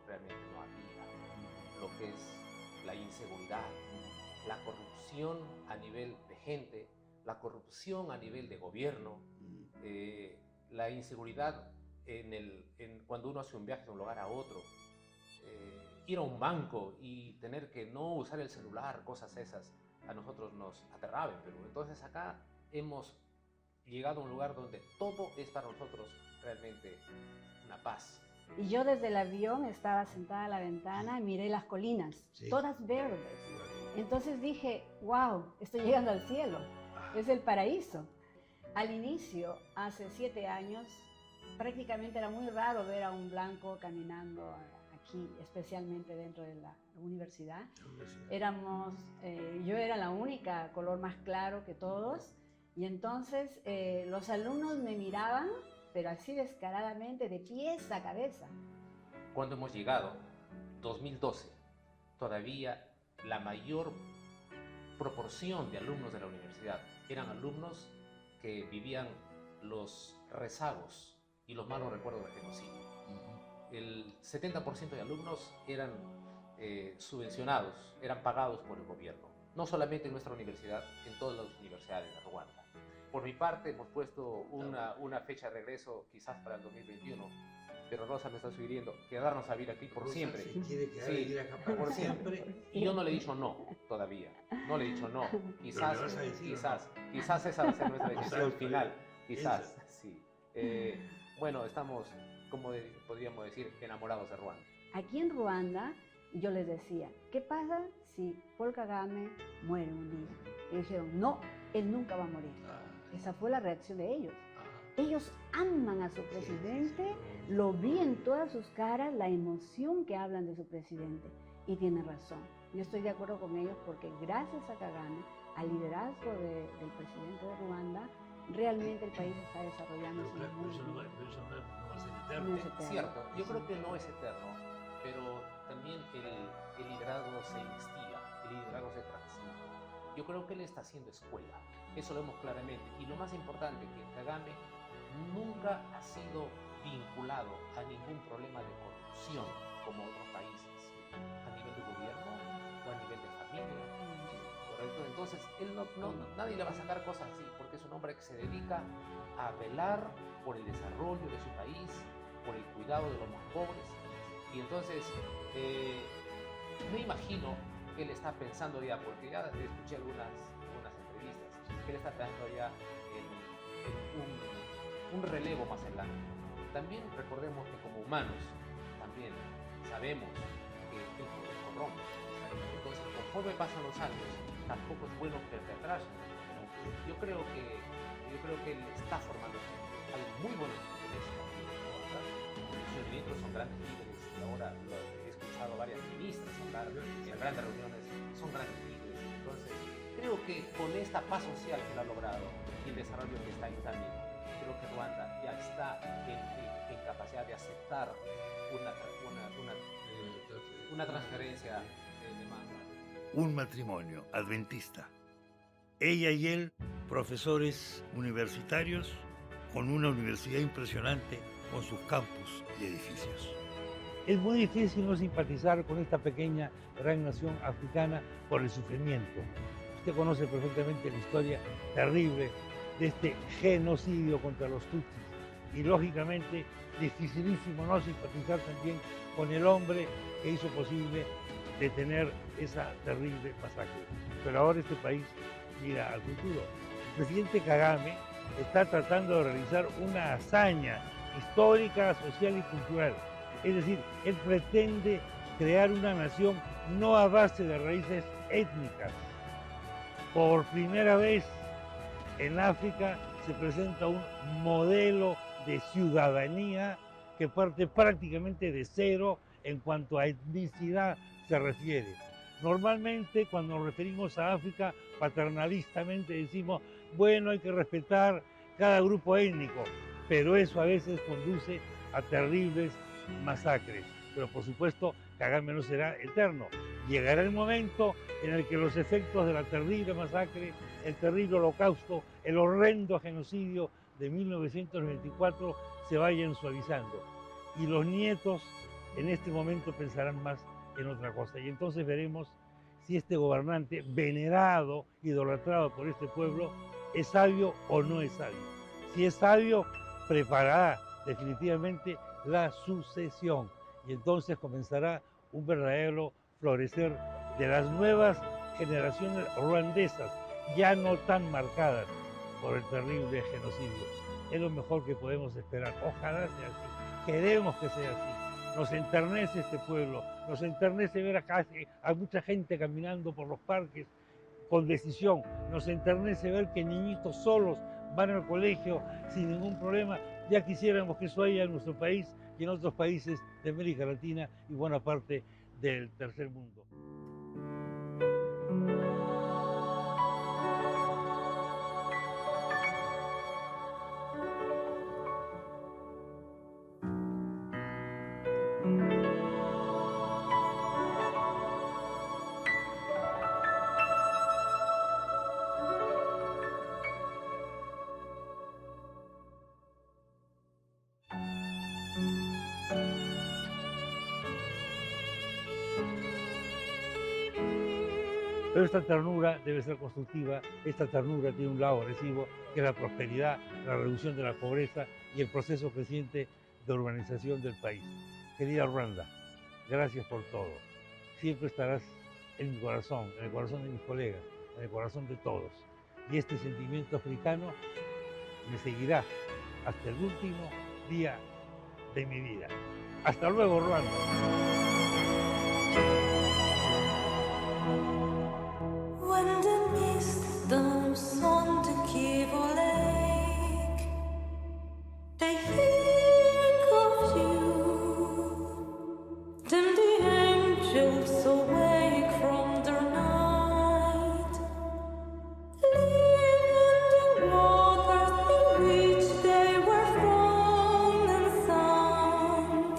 realmente no había lo que es la inseguridad, la corrupción a nivel de gente, la corrupción a nivel de gobierno, la inseguridad cuando uno hace un viaje de un lugar a otro, ir a un banco y tener que no usar el celular, cosas esas, a nosotros nos aterraba en Perú. Entonces acá hemos llegado a un lugar donde todo es para nosotros realmente una paz. Y yo desde el avión estaba sentada a la ventana y miré las colinas, todas verdes. Entonces dije, wow, estoy llegando al cielo, es el paraíso. Al inicio, hace 7 años, prácticamente era muy raro ver a un blanco caminando aquí, especialmente dentro de la universidad. Yo era la única color más claro que todos, y entonces los alumnos me miraban, pero así descaradamente, de pies a cabeza. Cuando hemos llegado, 2012, todavía la mayor proporción de alumnos de la universidad eran alumnos que vivían los rezagos y los malos recuerdos del genocidio. El 70% de alumnos eran subvencionados, eran pagados por el gobierno. No solamente en nuestra universidad, en todas las universidades de Ruanda. Por mi parte, hemos puesto una fecha de regreso quizás para el 2021, pero Rosa me está sugiriendo quedarnos a vivir aquí por Rosa siempre. se quiere quedar y quiere acampar por siempre. siempre. Y yo no le he dicho no todavía. No le he dicho no. Quizás, Pero le vas a decir quizás esa va a ser nuestra decisión Exacto, final. Quizás, esa. sí. Bueno, estamos, como podríamos decir, enamorados de Ruanda. Aquí en Ruanda, yo les decía, ¿qué pasa si Paul Kagame muere un día? Y dijeron, no, él nunca va a morir. Esa fue la reacción de ellos. Ellos aman a su presidente, lo vi en todas sus caras, la emoción que hablan de su presidente. Y tienen razón. Yo estoy de acuerdo con ellos porque gracias a Kagame, al liderazgo del presidente de Ruanda, realmente el país está desarrollándose muy bien. No va a ser No eterno. es eterno. Cierto, yo creo que no es eterno, pero también el liderazgo se investiga, el liderazgo se transmite. Yo creo que él está haciendo escuela, eso lo vemos claramente. Y lo más importante, que Kagame nunca ha sido vinculado a ningún problema de corrupción como otros países, a nivel de gobierno o a nivel de familia. ¿Correcto? Entonces, él nadie le va a sacar cosas así, porque es un hombre que se dedica a velar por el desarrollo de su país, por el cuidado de los más pobres. Y entonces, me imagino que él está pensando ya, porque ya escuché algunas entrevistas, que él está pensando ya en un relevo más adelante. También recordemos que como humanos, también sabemos que el poder corrompe. Entonces, conforme pasan los años, tampoco es bueno perpetrarse. Yo creo que él está formando gente. Hay muy buenos líderes aquí en Ruanda. Sus ministros son grandes líderes. Y ahora he escuchado a varias ministras hablar en grandes reuniones. Son grandes líderes. Entonces, creo que con esta paz social que él ha logrado y el desarrollo que está en camino, creo que Ruanda ya está en capacidad de aceptar una transferencia de mando. Un matrimonio adventista. Ella y él, profesores universitarios, con una universidad impresionante, con sus campus y edificios. Es muy difícil no simpatizar con esta pequeña, gran nación africana por el sufrimiento. Usted conoce perfectamente la historia terrible de este genocidio contra los tutsis. Y lógicamente, dificilísimo no simpatizar también con el hombre que hizo posible detener esa terrible masacre. Pero ahora este país mira al futuro. El presidente Kagame está tratando de realizar una hazaña histórica, social y cultural. Es decir, él pretende crear una nación no a base de raíces étnicas. Por primera vez en África se presenta un modelo de ciudadanía que parte prácticamente de cero en cuanto a etnicidad se refiere. Normalmente cuando nos referimos a África, paternalistamente decimos, bueno, hay que respetar cada grupo étnico, pero eso a veces conduce a terribles masacres. Pero por supuesto, Kagame no será eterno. Llegará el momento en el que los efectos de la terrible masacre, el terrible holocausto, el horrendo genocidio de 1994 se vayan suavizando. Y los nietos en este momento pensarán más en otra cosa. Y entonces veremos si este gobernante, venerado, idolatrado por este pueblo, es sabio o no es sabio. Si es sabio, preparará definitivamente la sucesión. Y entonces comenzará un verdadero florecer de las nuevas generaciones ruandesas, ya no tan marcadas por el terrible genocidio. Es lo mejor que podemos esperar. Ojalá sea así. Queremos que sea así. Nos enternece este pueblo, nos enternece ver acá a mucha gente caminando por los parques con decisión, nos enternece ver que niñitos solos van al colegio sin ningún problema. Ya quisiéramos que eso haya en nuestro país y en otros países de América Latina y buena parte del tercer mundo. Pero esta ternura debe ser constructiva, esta ternura tiene un lado agresivo, que es la prosperidad, la reducción de la pobreza y el proceso creciente de urbanización del país. Querida Ruanda, gracias por todo. Siempre estarás en mi corazón, en el corazón de mis colegas, en el corazón de todos. Y este sentimiento africano me seguirá hasta el último día de mi vida. Hasta luego, Ruanda. When the mist dumps on the Kivu Lake, they think of you. Then the angels awake from their night, live in the waters in which they were thrown and sunk.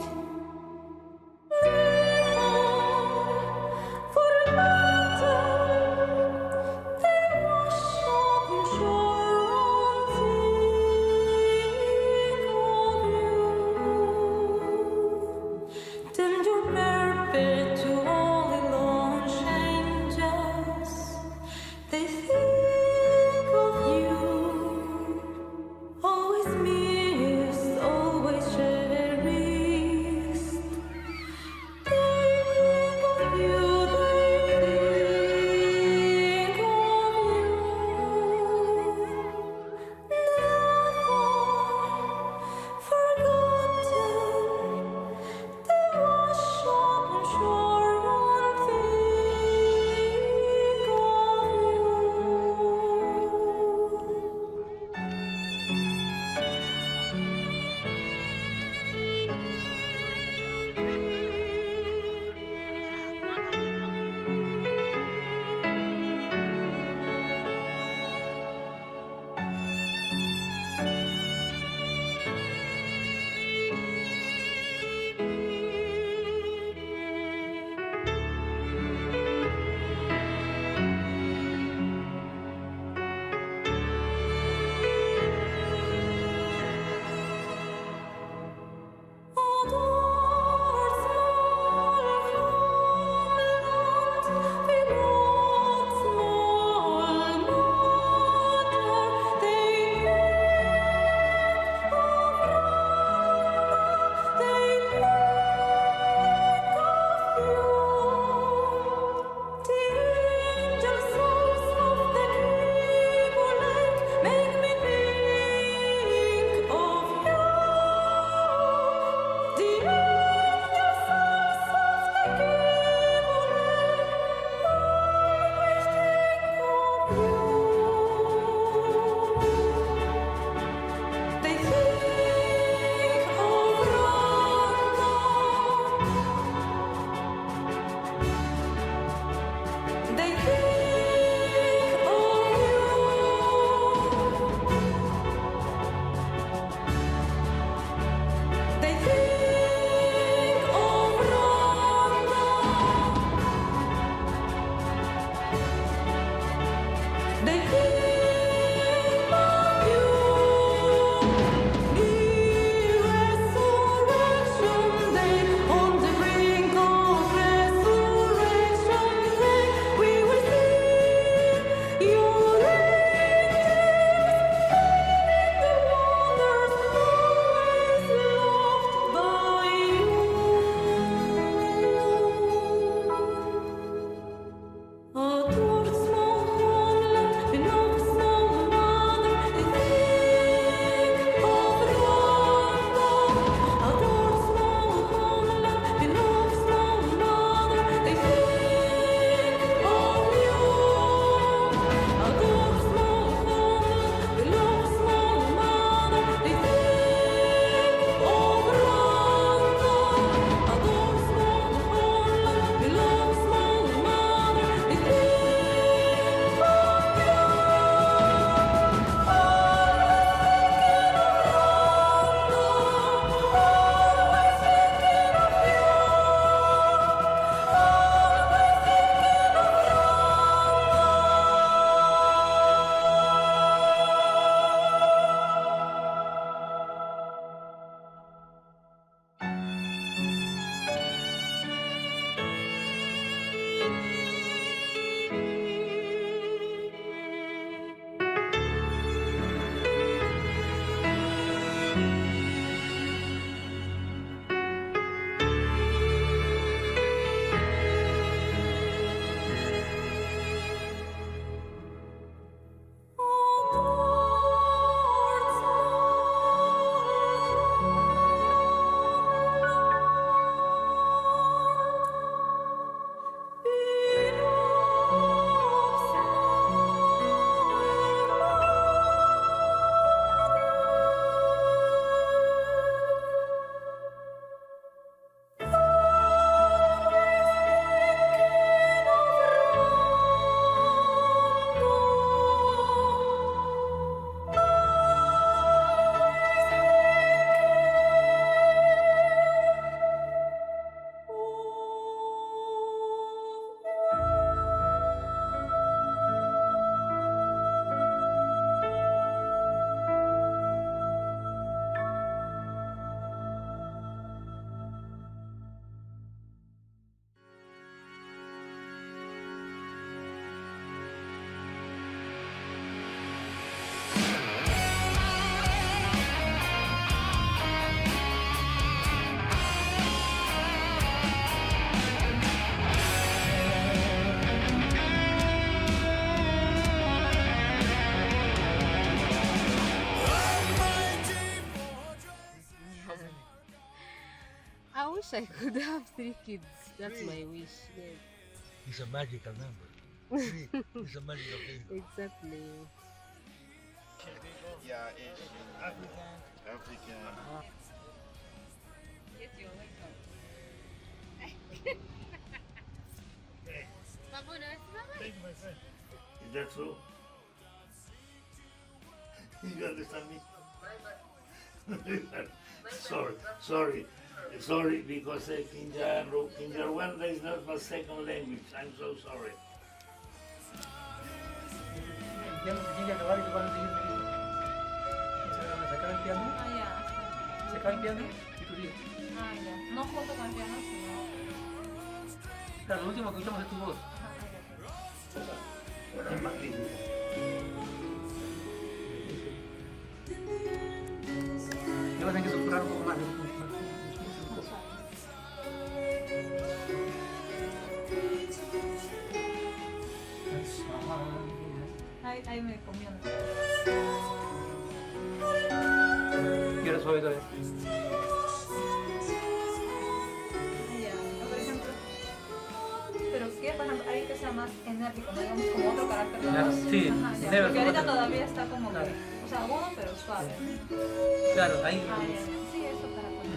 Adore small homeland, beloved small mother, they think of Rwanda. Adore small homeland, beloved small mother, they think of you. Adore small homeland, beloved small mother, they think of Rwanda. Adore small homeland, beloved small mother, they think of you. I wish I could have 3 kids. That's my wish. Yes. It's a magical number. Three is a magical thing. Exactly. Yeah, Asian, African. Yes, you're welcome. Thank you, my friend. Is that true? You understand me? Sorry, because Kinyarwanda is not my second language. I'm so sorry. Ya no se tiene que acabar y que van a seguir viviendo. Se acaba el piano, Ah, ya. se acaba el piano y tú sigues. Ah, ya. No junto con el piano, sino. Claro, lo último que escuchamos es tu voz. Es magnífico. Ya vas a tener que susurrar un poco más. Ahí me comió. Y ahora suave todavía. Ya, por ejemplo. Pero ¿qué? Por ejemplo, hay que sea más enérgico, no digamos como otro carácter. Claro, sí, Ajá, ya, debe porque ahorita ser otro. todavía está como Claro. que, o sea, agudo pero suave. Claro, ahí. Ah, ya, ya. Sí, eso para poner.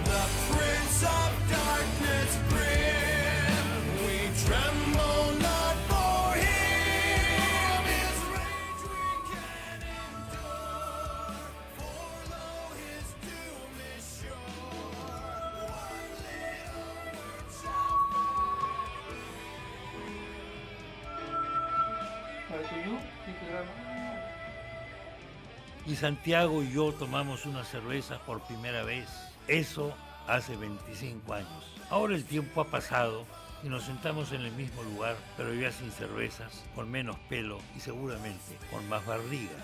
The Prince of Darkness. Y Santiago y yo tomamos una cerveza por primera vez. Eso hace 25 años. Ahora el tiempo ha pasado y nos sentamos en el mismo lugar, pero ya sin cervezas, con menos pelo y seguramente con más barriga.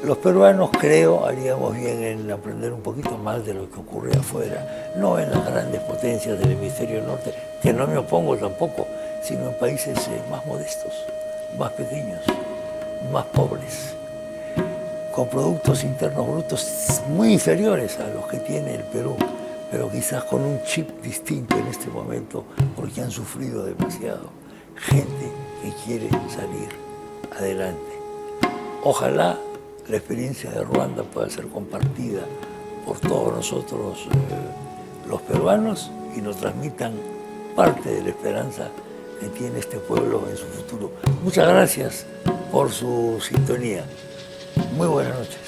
Los peruanos, creo, haríamos bien en aprender un poquito más de lo que ocurre afuera, no en las grandes potencias del hemisferio norte, que no me opongo tampoco, sino en países más modestos, más pequeños, más pobres, con productos internos brutos muy inferiores a los que tiene el Perú, pero quizás con un chip distinto en este momento, porque han sufrido demasiado. Gente que quiere salir adelante. Ojalá la experiencia de Ruanda pueda ser compartida por todos nosotros los peruanos y nos transmitan parte de la esperanza que tiene este pueblo en su futuro. Muchas gracias por su sintonía. Muy buenas noches.